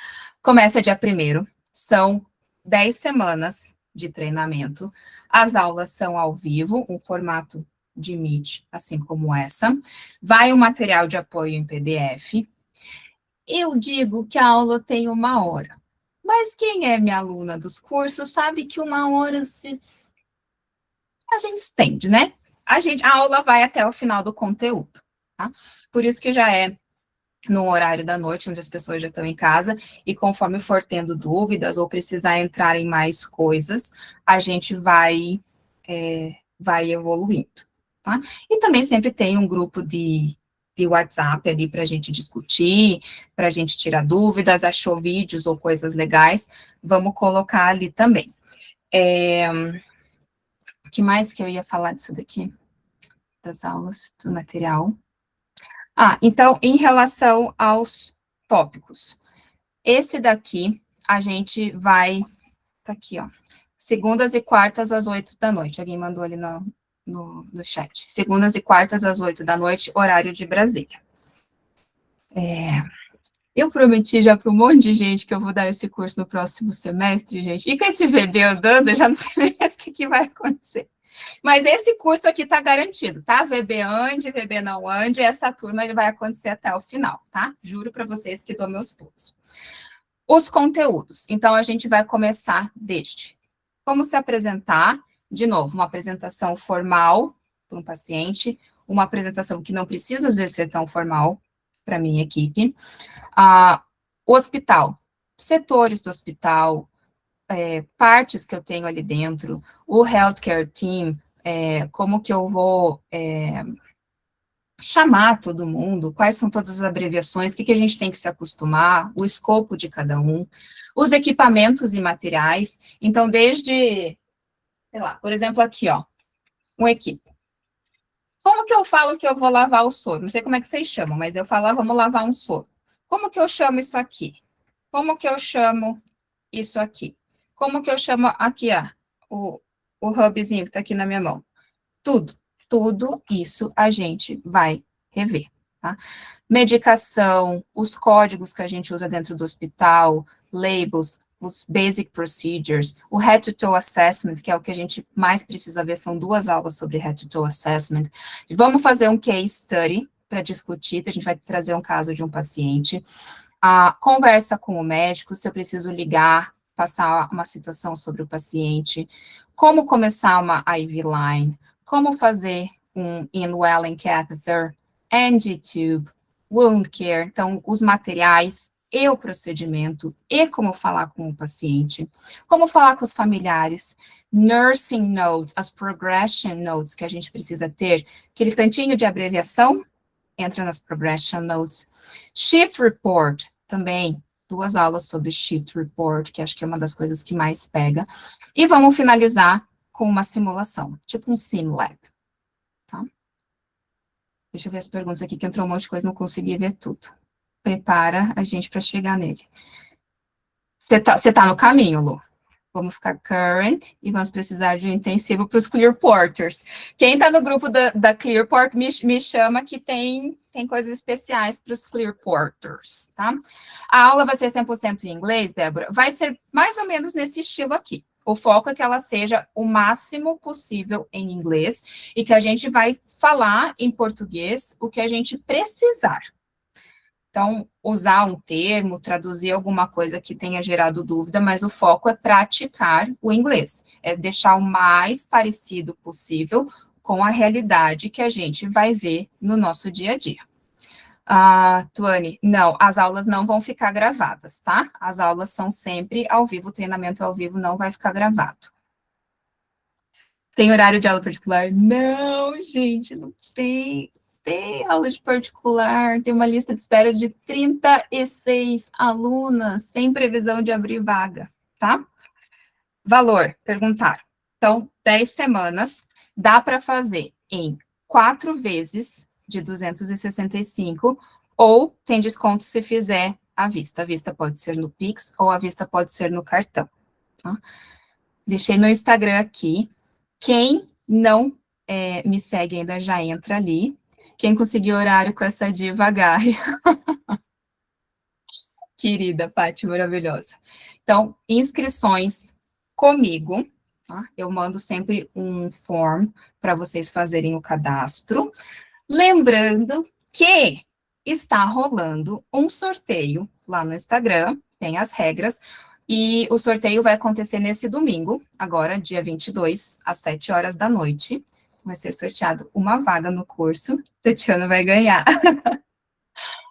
Começa dia 1º, são 10 semanas de treinamento. As aulas são ao vivo, um formato de Meet, assim como essa. Vai um material de apoio em PDF. Eu digo que a aula tem 1 hora, mas quem é minha aluna dos cursos sabe que 1 hora a gente estende, né? A aula vai até o final do conteúdo, tá? Por isso que já é no horário da noite, onde as pessoas já estão em casa, e conforme for tendo dúvidas ou precisar entrar em mais coisas, a gente vai evoluindo, tá? E também sempre tem um grupo de WhatsApp ali para a gente discutir, para a gente tirar dúvidas, achou vídeos ou coisas legais, vamos colocar ali também. O que mais que eu ia falar disso daqui? Das aulas, do material. Então, em relação aos tópicos. Esse daqui, a gente vai... Tá aqui, ó. Segundas e quartas às 8 da noite. Alguém mandou ali no chat. Segundas e quartas às 8 da noite, horário de Brasília. Eu prometi já para um monte de gente que eu vou dar esse curso no próximo semestre, gente. E com esse VB andando, eu já não sei mais o que vai acontecer. Mas esse curso aqui está garantido, tá? VB ande, VB não ande, essa turma vai acontecer até o final, tá? Juro para vocês que dou meus pulos. Os conteúdos. Então, a gente vai começar deste. Como se apresentar, de novo, uma apresentação formal para um paciente, uma apresentação que não precisa, às vezes, ser tão formal para a minha equipe. O hospital, setores do hospital, partes que eu tenho ali dentro, o healthcare team, como que eu vou chamar todo mundo, quais são todas as abreviações, o que a gente tem que se acostumar, o escopo de cada um, os equipamentos e materiais. Então, desde, sei lá, por exemplo, aqui, ó, um equipe. Como que eu falo que eu vou lavar o soro? Não sei como é que vocês chamam, mas eu falo, vamos lavar um soro. Como que eu chamo isso aqui? Como que eu chamo isso aqui? Como que eu chamo aqui, o hubzinho que tá aqui na minha mão? Tudo isso a gente vai rever, tá? Medicação, os códigos que a gente usa dentro do hospital, labels, os basic procedures, o head-to-toe assessment, que é o que a gente mais precisa ver, são 2 aulas sobre head-to-toe assessment. Vamos fazer um case study para discutir, a gente vai trazer um caso de um paciente. Conversa com o médico, se eu preciso ligar, passar uma situação sobre o paciente, como começar uma IV line, como fazer um indwelling catheter, NG tube, wound care, então, os materiais e o procedimento, e como falar com o paciente, como falar com os familiares, nursing notes, as progression notes que a gente precisa ter, aquele tantinho de abreviação, entra nas progression notes, shift report, também, 2 aulas sobre shift report, que acho que é uma das coisas que mais pega, e vamos finalizar com uma simulação, tipo um SimLab, tá? Deixa eu ver as perguntas aqui, que entrou um monte de coisa, não consegui ver tudo. Prepara a gente para chegar nele. Você tá no caminho, Lu. Vamos ficar current e vamos precisar de um intensivo para os Clear Porters. Quem está no grupo da Clear Port me chama que tem coisas especiais para os Clear Porters, tá? A aula vai ser 100% em inglês, Débora? Vai ser mais ou menos nesse estilo aqui. O foco é que ela seja o máximo possível em inglês e que a gente vai falar em português o que a gente precisar. Então, usar um termo, traduzir alguma coisa que tenha gerado dúvida, mas o foco é praticar o inglês, é deixar o mais parecido possível com a realidade que a gente vai ver no nosso dia a dia. Tuane, não, as aulas não vão ficar gravadas, tá? As aulas são sempre ao vivo, o treinamento ao vivo não vai ficar gravado. Tem horário de aula particular? Não, gente, não tem. Tem aula de particular, tem uma lista de espera de 36 alunas, sem previsão de abrir vaga, tá? Valor, perguntaram. Então, 10 semanas, dá para fazer em 4 vezes de 265, ou tem desconto se fizer à vista. A vista pode ser no Pix, ou a vista pode ser no cartão, tá? Deixei meu Instagram aqui. Quem não me segue ainda, já entra ali. Quem conseguiu horário com essa diva H. Querida Paty, maravilhosa. Então, inscrições comigo, tá? Eu mando sempre um form para vocês fazerem o cadastro. Lembrando que está rolando um sorteio lá no Instagram, tem as regras, e o sorteio vai acontecer nesse domingo, agora, dia 22, às 7 horas da noite. Vai ser sorteado uma vaga no curso, Tatiana vai ganhar.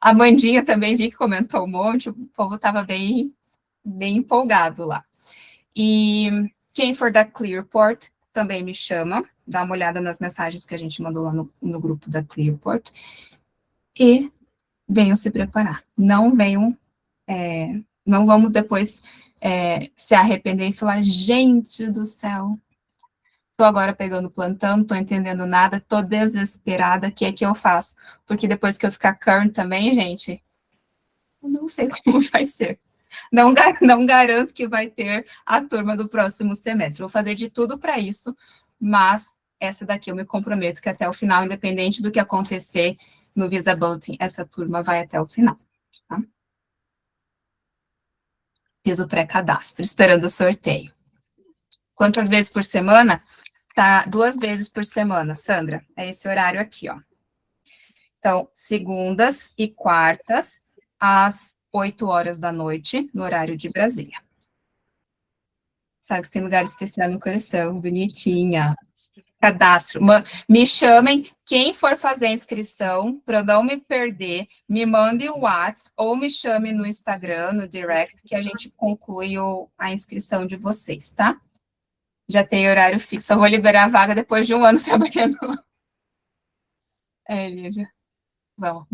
A Mandinha também vi que comentou um monte, o povo estava bem empolgado lá. E quem for da Clearport também me chama, dá uma olhada nas mensagens que a gente mandou lá no grupo da Clearport, e venham se preparar. Não venham, não vamos depois se arrepender e falar, gente do céu, tô agora pegando plantão, não tô entendendo nada, tô desesperada, o que é que eu faço? Porque depois que eu ficar current também, gente, eu não sei como vai ser. Não garanto que vai ter a turma do próximo semestre. Vou fazer de tudo para isso, mas essa daqui eu me comprometo que até o final, independente do que acontecer no Visability, essa turma vai até o final, tá? Fiz o pré-cadastro, esperando o sorteio. Quantas vezes por semana? Tá, 2 vezes por semana, Sandra. É esse horário aqui, ó. Então, segundas e quartas, às 8 horas da noite, no horário de Brasília. Sabe que você tem lugar especial no coração, bonitinha. Cadastro. Me chamem, quem for fazer a inscrição, para eu não me perder, me mande o WhatsApp ou me chame no Instagram, no direct, que a gente conclui a inscrição de vocês, tá? Já tem horário fixo. Eu vou liberar a vaga depois de um ano trabalhando. Lívia. Vamos,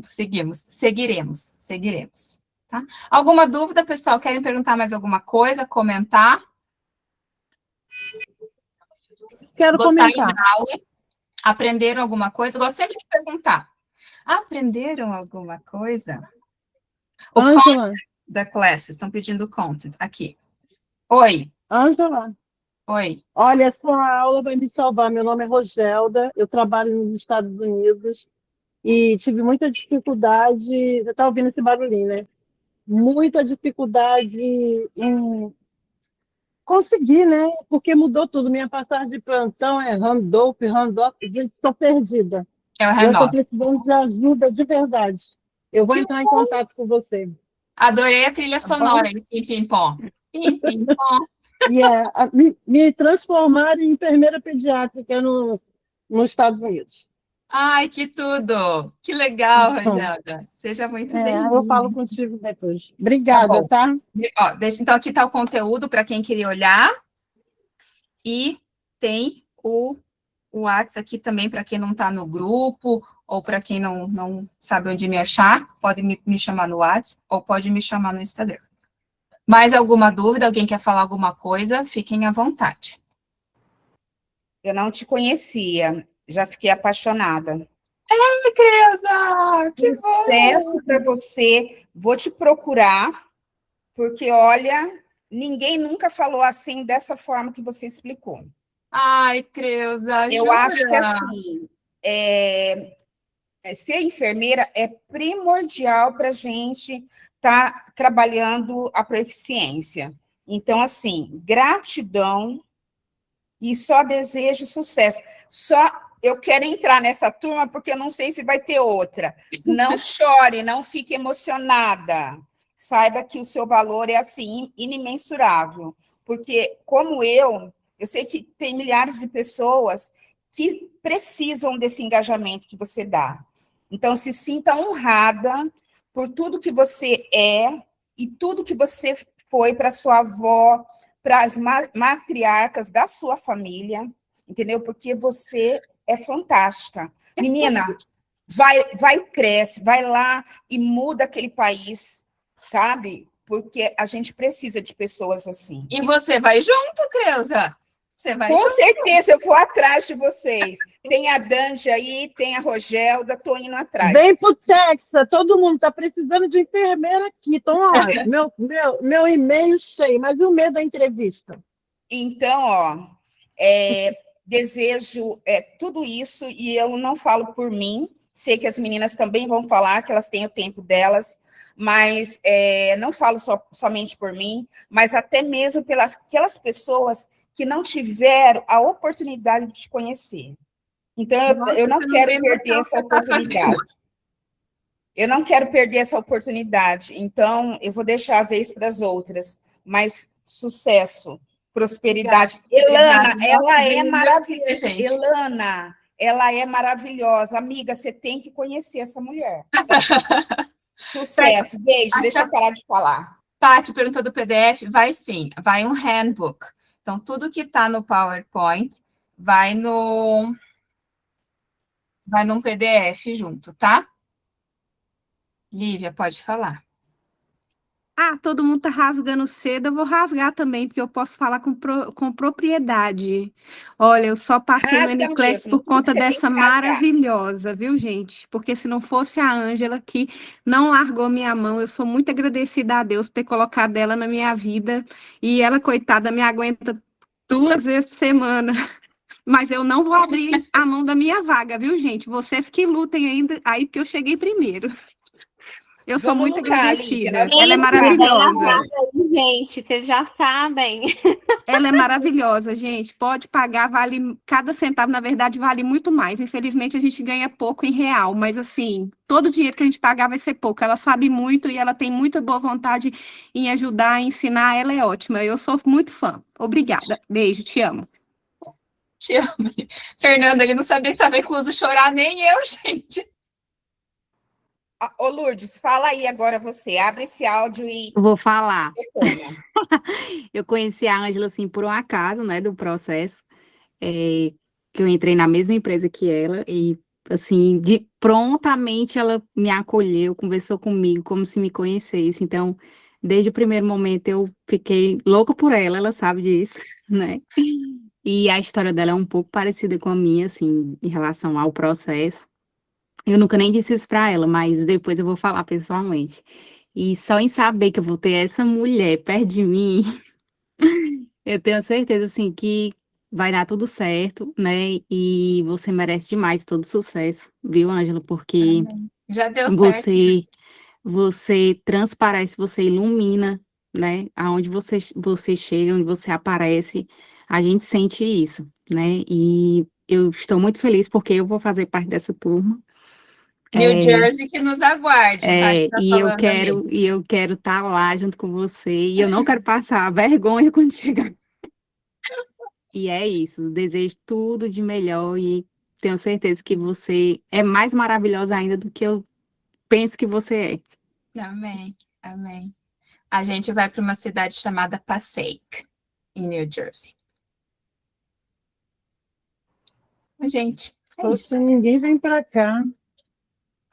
seguiremos, tá? Alguma dúvida, pessoal? Querem perguntar mais alguma coisa, comentar? Quero Gostaram comentar. da aula? Aprenderam alguma coisa? Gosto sempre de perguntar. Aprenderam alguma coisa? O Ângela, content da classe, estão pedindo content. Aqui. Oi, Ângela, olha, sua aula vai me salvar. Meu nome é Rogelda, eu trabalho nos Estados Unidos e tive muita dificuldade. Você está ouvindo esse barulhinho, né? Muita dificuldade em conseguir, né? Porque mudou tudo. Minha passagem de plantão é Randolph, gente, estou perdida. é o Eu estou Randolph. precisando de ajuda de verdade. Eu vou Que entrar em contato com você. Adorei a trilha Tá bom? sonora de Pim Pim Pom. Pim Pim Pom. E me transformar em enfermeira pediátrica nos Estados Unidos. Ai, que tudo! Que legal, Rogelda. Seja muito Eu falo bem-vinda. contigo depois. Tá Obrigada, bom. tá? Ó, então, aqui está o conteúdo para quem queria olhar. E tem o WhatsApp aqui também para quem não está no grupo, ou para quem não sabe onde me achar, pode me chamar no WhatsApp, ou pode me chamar no Instagram. Mais alguma dúvida? Alguém quer falar alguma coisa? Fiquem à vontade. Eu não te conhecia, já fiquei apaixonada. Ai, Creuza! Que bom! Sucesso para você. Vou te procurar, porque, olha, ninguém nunca falou assim, dessa forma que você explicou. Ai, Creuza, Eu jura? acho que, assim, ser enfermeira é primordial para a gente estar trabalhando a proficiência. Então, assim, gratidão e só desejo sucesso. Eu quero entrar nessa turma porque eu não sei se vai ter outra. Não chore, não fique emocionada. Saiba que o seu valor é, assim, inimensurável. Porque, como eu sei que tem milhares de pessoas que precisam desse engajamento que você dá. Então, se sinta honrada por tudo que você é e tudo que você foi para sua avó, para as matriarcas da sua família, entendeu? Porque você é fantástica. Menina, vai cresce, vai lá e muda aquele país, sabe? Porque a gente precisa de pessoas assim. E você vai junto, Creuza? Você vai Com junto? certeza, eu vou atrás de vocês. Tem a Dandy aí, tem a Rogelda, estou indo atrás. Vem pro Texas, todo mundo está precisando de enfermeira aqui. Então, ó, meu e-mail cheio, mas e o medo da entrevista? Então, ó, desejo tudo isso, e eu não falo por mim, sei que as meninas também vão falar, que elas têm o tempo delas, mas não falo somente por mim, mas até mesmo pelas aquelas pessoas que não tiveram a oportunidade de te conhecer. Então, Nossa, eu não você quero tem perder noção essa do que você tá oportunidade. Eu não quero perder essa oportunidade. Então, eu vou deixar a vez para as outras. Mas sucesso, prosperidade. Elana, ela é maravilhosa. Elana, ela é maravilhosa. Amiga, você tem que conhecer essa mulher. Sucesso. Beijo, deixa eu parar de falar. Paty perguntou do PDF, vai sim, vai um handbook. Então, tudo que está no PowerPoint vai num PDF junto, tá? Lívia, pode falar. Todo mundo tá rasgando cedo, eu vou rasgar também, porque eu posso falar com propriedade. Olha, eu só passei no Rasga NCLEX mesmo, por conta você tem dessa que rasgar. maravilhosa, viu, gente? Porque se não fosse a Ângela, que não largou minha mão, eu sou muito agradecida a Deus por ter colocado ela na minha vida. E ela, coitada, me aguenta 2 vezes por semana. Mas eu não vou abrir a mão da minha vaga, viu, gente? Vocês que lutem ainda aí, porque eu cheguei primeiro. Eu sou Vamos muito lutar, agradecida. Lívia, nós Ela é vamos lutar. maravilhosa. gente, vocês já sabem. Ela é maravilhosa, gente. Pode pagar, vale cada centavo, na verdade, vale muito mais. Infelizmente, a gente ganha pouco em real, mas assim, todo o dinheiro que a gente pagar vai ser pouco. Ela sabe muito e ela tem muita boa vontade em ajudar, a ensinar. Ela é ótima. Eu sou muito fã. Obrigada. Beijo, te amo. Te amo. Fernanda, ele não sabia que estava incluso chorar, nem eu, gente. Ô, Lourdes, fala aí agora você. Abre esse áudio e Eu vou falar. retoma. Eu conheci a Ângela, assim, por um acaso, né, do processo, que eu entrei na mesma empresa que ela e, assim, prontamente ela me acolheu, conversou comigo como se me conhecesse. Então, desde o primeiro momento eu fiquei louca por ela sabe disso, né? E a história dela é um pouco parecida com a minha, assim, em relação ao processo. Eu nunca nem disse isso pra ela, mas depois eu vou falar pessoalmente. E só em saber que eu vou ter essa mulher perto de mim, eu tenho certeza, assim, que vai dar tudo certo, né? E você merece demais todo sucesso, viu, Ângela? Porque Já deu certo. você transparece, você ilumina, né? Aonde você chega, onde você aparece, a gente sente isso, né? E eu estou muito feliz porque eu vou fazer parte dessa turma. New Jersey que nos aguarde, Paty tá E falando ali. eu quero estar lá junto com você, e eu não quero passar vergonha quando chegar. E é isso, desejo tudo de melhor e tenho certeza que você é mais maravilhosa ainda do que eu penso que você é. Amém, amém. A gente vai para uma cidade chamada Passaic, em New Jersey. Gente, é isso. Poxa, ninguém vem pra cá.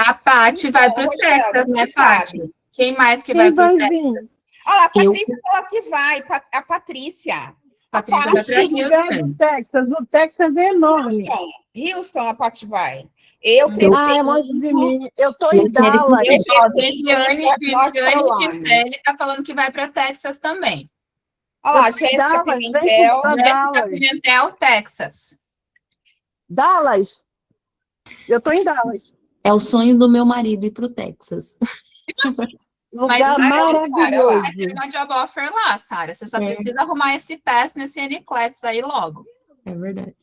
A Paty vai para o Rochelle, Texas, né, você Paty? sabe. Quem mais que Quem vai para vai o Texas? vir? Olha lá, a Patrícia falou que vai. A Patrícia. Patrícia vai para Que lugar Houston. do Texas? O Texas é enorme. Houston, a Paty vai. Eu Ah, é pretendo. longe de mim. Eu tô Eu em quero Dallas. Eu pretendo Viviane North Carolina. Gisele está falando que vai para Texas também. Olha lá, Eu tô em Jéssica Dallas, vem Pimentel. pra Jéssica Dallas. Pimentel, Texas. Dallas. Eu tô em Dallas. É o sonho do meu marido ir para o Texas. Lugar Mas maravilhoso. vai ter uma job offer lá, Sara. Você só É. precisa arrumar esse pass nesse NCLEX aí logo. É verdade.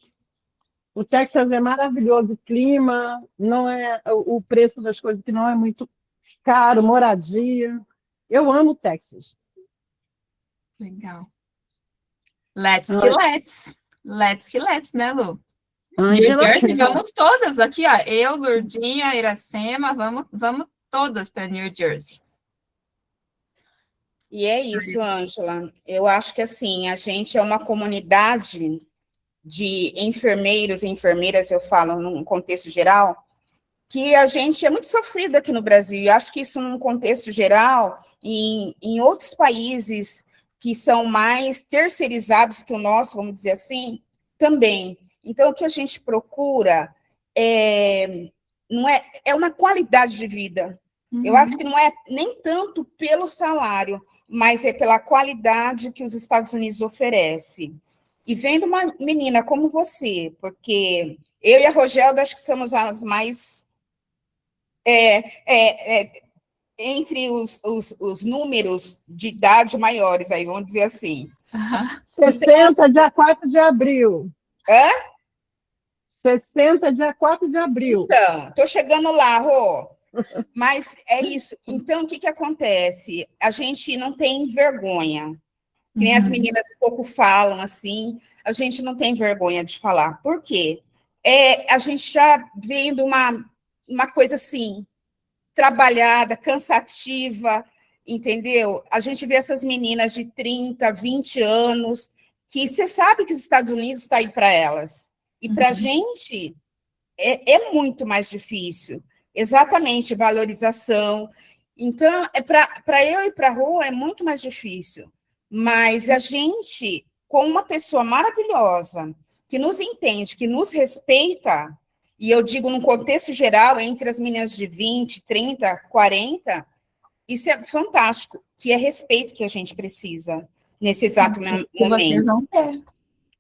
O Texas é maravilhoso, o clima, não é o preço das coisas que não é muito caro, moradia. Eu amo o Texas. Legal. Let's que let's. Let's que let's, né, Lu? Ângela, New Jersey, vamos todas aqui, ó. Eu, Lurdinha, Iracema, vamos todas para New Jersey. E é isso, Ângela. Eu acho que assim, a gente é uma comunidade de enfermeiros e enfermeiras, eu falo num contexto geral, que a gente é muito sofrido aqui no Brasil. E acho que isso, num contexto geral, em outros países que são mais terceirizados que o nosso, vamos dizer assim, também. Então, o que a gente procura não é uma qualidade de vida. Eu acho que não é nem tanto pelo salário, mas é pela qualidade que os Estados Unidos oferecem. E vendo uma menina como você, porque eu e a Rogelda acho que somos as mais... entre os números de idade maiores, aí, vamos dizer assim. 60, dia 4 de abril. Hã? 60, dia 4 de abril. Então, estou chegando lá, Rô. Mas é isso. Então, o que acontece? A gente não tem vergonha. Que nem as meninas pouco falam assim, a gente não tem vergonha de falar. Por quê? A gente já vem de uma coisa assim, trabalhada, cansativa, entendeu? A gente vê essas meninas de 30, 20 anos, que você sabe que os Estados Unidos está aí para elas. E para a gente é muito mais difícil. Exatamente, valorização. Então, para eu e para a Rô é muito mais difícil. Mas a gente, com uma pessoa maravilhosa, que nos entende, que nos respeita, e eu digo num contexto geral, entre as meninas de 20, 30, 40, isso é fantástico, que é respeito que a gente precisa nesse exato momento. Vocês vão ter.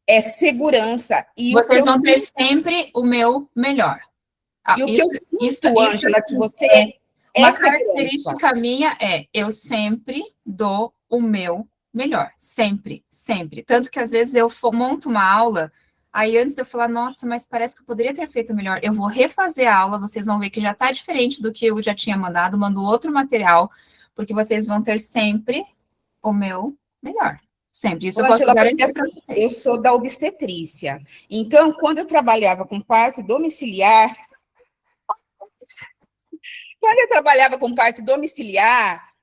É segurança. E vocês vão ter sempre o meu melhor. E o que eu sinto, Ângela, que você uma característica minha eu sempre dou o meu melhor, sempre, sempre. Tanto que às vezes eu monto uma aula, aí antes de eu falar, nossa, mas parece que eu poderia ter feito melhor, eu vou refazer a aula, vocês vão ver que já está diferente do que eu já tinha mandado, mando outro material, porque vocês vão ter sempre o meu melhor. Sempre. Isso eu posso Ângela, porque garantir para assim, eu vocês. sou da obstetrícia. Então, quando eu trabalhava com parto domiciliar,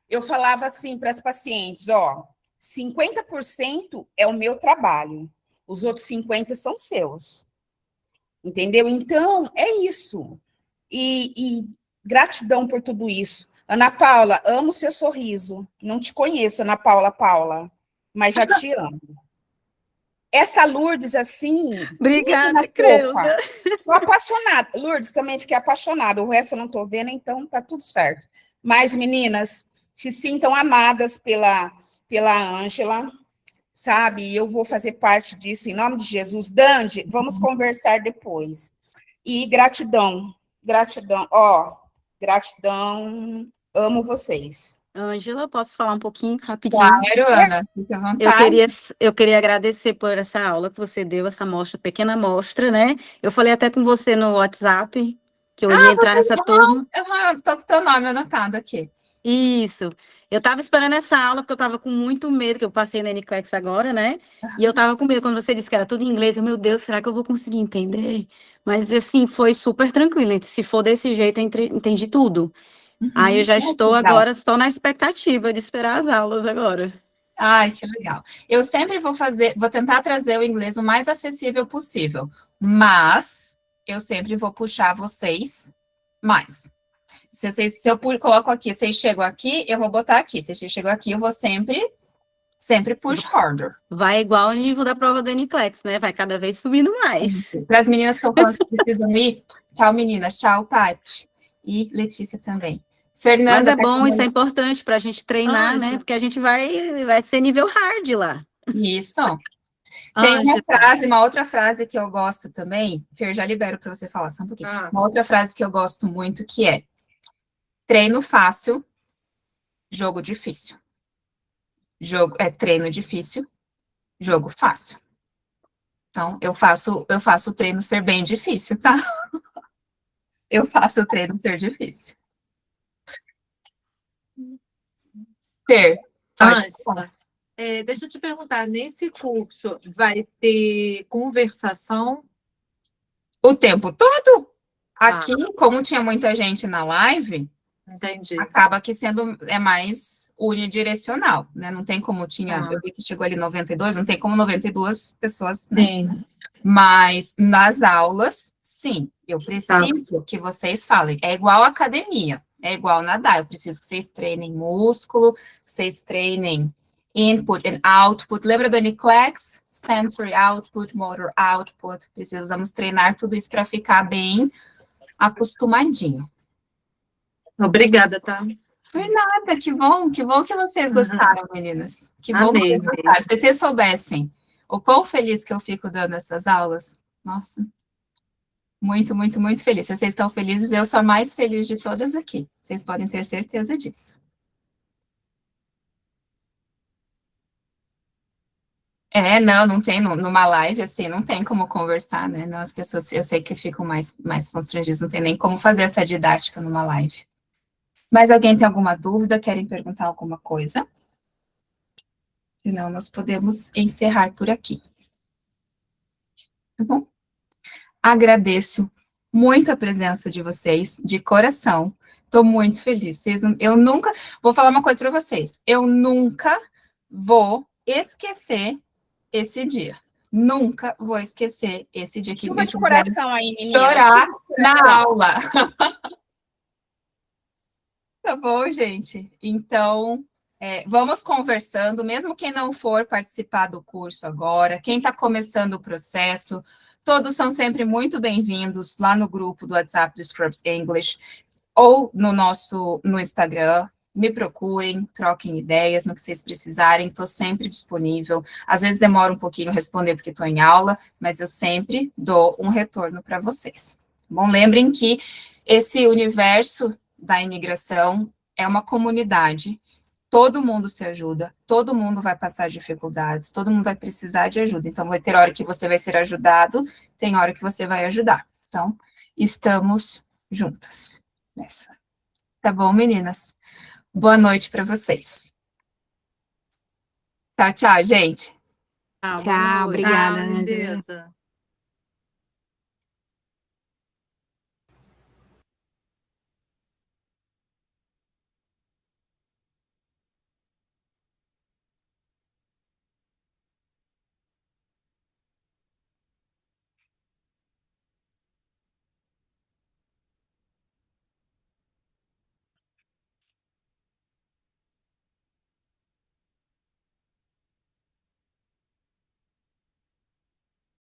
eu falava assim para as pacientes, ó, 50% é o meu trabalho, os outros 50% são seus. Entendeu? Então, é isso. E gratidão por tudo isso. Ana Paula, amo seu sorriso. Não te conheço, Ana Paula, mas já te amo. Essa Lourdes, assim, Obrigada, menina Creuza. fofa. Estou apaixonada. Lourdes, também fiquei apaixonada. O resto eu não estou vendo, então tá tudo certo. Mas, meninas, se sintam amadas pela Ângela, sabe? E eu vou fazer parte disso, em nome de Jesus. Dandi, vamos conversar depois. E gratidão, gratidão, amo vocês. Ângela, posso falar um pouquinho rapidinho? Claro, Ana, fique à vontade. Eu queria agradecer por essa aula que você deu, essa mostra, pequena amostra, né? Eu falei até com você no WhatsApp que eu ia entrar nessa turma. Estou com o teu nome anotado aqui. Isso. Eu estava esperando essa aula porque eu estava com muito medo, que eu passei na NCLEX agora, né? E eu estava com medo quando você disse que era tudo em inglês. Meu Deus, será que eu vou conseguir entender? Mas, assim, foi super tranquilo. Se for desse jeito, eu entendi tudo. Aí eu já estou agora só na expectativa de esperar as aulas agora. Ai, que legal. Eu sempre vou tentar trazer o inglês o mais acessível possível, mas eu sempre vou puxar vocês mais. Se eu coloco aqui, vocês chegam aqui, eu vou botar aqui. Se vocês chegam aqui, eu vou sempre push harder. Vai igual o nível da prova do NCLEX, né? Vai cada vez subindo mais. Para as meninas que estão falando que precisam ir, tchau, meninas. Tchau, Paty. E Letícia também. Fernanda, mas é bom, isso é importante para a gente treinar, né? Porque a gente vai ser nível hard lá. Isso. Tem uma outra frase que eu gosto também, que eu já libero para você falar só um pouquinho. Uma outra frase que eu gosto muito, que é: treino fácil, jogo difícil. Treino difícil, jogo fácil. Então, eu faço o treino ser bem difícil, tá? Eu faço o treino ser difícil. Ângela, deixa eu te perguntar, nesse curso vai ter conversação? O tempo todo? Aqui, como tinha muita gente na live, entendi. Acaba que é mais unidirecional, né? Não tem como eu vi que chegou ali 92, não tem como 92 pessoas, né? Sim. Mas nas aulas, sim, eu preciso que vocês falem. É igual academia, é igual nadar. Eu preciso que vocês treinem músculo, que vocês treinem input and output. Lembra do NCLEX? Sensory output, motor output. Precisamos treinar tudo isso para ficar bem acostumadinho. Obrigada, tá? Por nada, que bom que vocês gostaram, meninas. Que bom que vocês gostaram. Se vocês soubessem o quão feliz que eu fico dando essas aulas, nossa, muito, muito, muito feliz. Se vocês estão felizes, eu sou a mais feliz de todas aqui. Vocês podem ter certeza disso. Não tem, numa live, assim, não tem como conversar, né? Não, as pessoas, eu sei que ficam mais constrangidas, não tem nem como fazer essa didática numa live. Mas alguém tem alguma dúvida? Querem perguntar alguma coisa? Senão, nós podemos encerrar por aqui. Tá bom? Agradeço muito a presença de vocês, de coração. Estou muito feliz. Eu nunca... Vou falar uma coisa para vocês. Eu nunca vou esquecer esse dia. Nunca vou esquecer esse dia que Chuva de coração aí, menina. Chorar na aula. Tá bom, gente? Então, vamos conversando, mesmo quem não for participar do curso agora, quem está começando o processo, todos são sempre muito bem-vindos lá no grupo do WhatsApp do Scrubs English, ou no Instagram. Me procurem, troquem ideias no que vocês precisarem, estou sempre disponível. Às vezes demora um pouquinho a responder porque estou em aula, mas eu sempre dou um retorno para vocês. Bom, lembrem que esse universo da imigração é uma comunidade. todo mundo se ajuda, todo mundo vai passar dificuldades, todo mundo vai precisar de ajuda. Então, vai ter hora que você vai ser ajudado, tem hora que você vai ajudar. Então, estamos juntas nessa. Tá bom, meninas? Boa noite para vocês. Tchau, tchau, gente. Tchau, obrigada, Ah, Ângela. lindeza.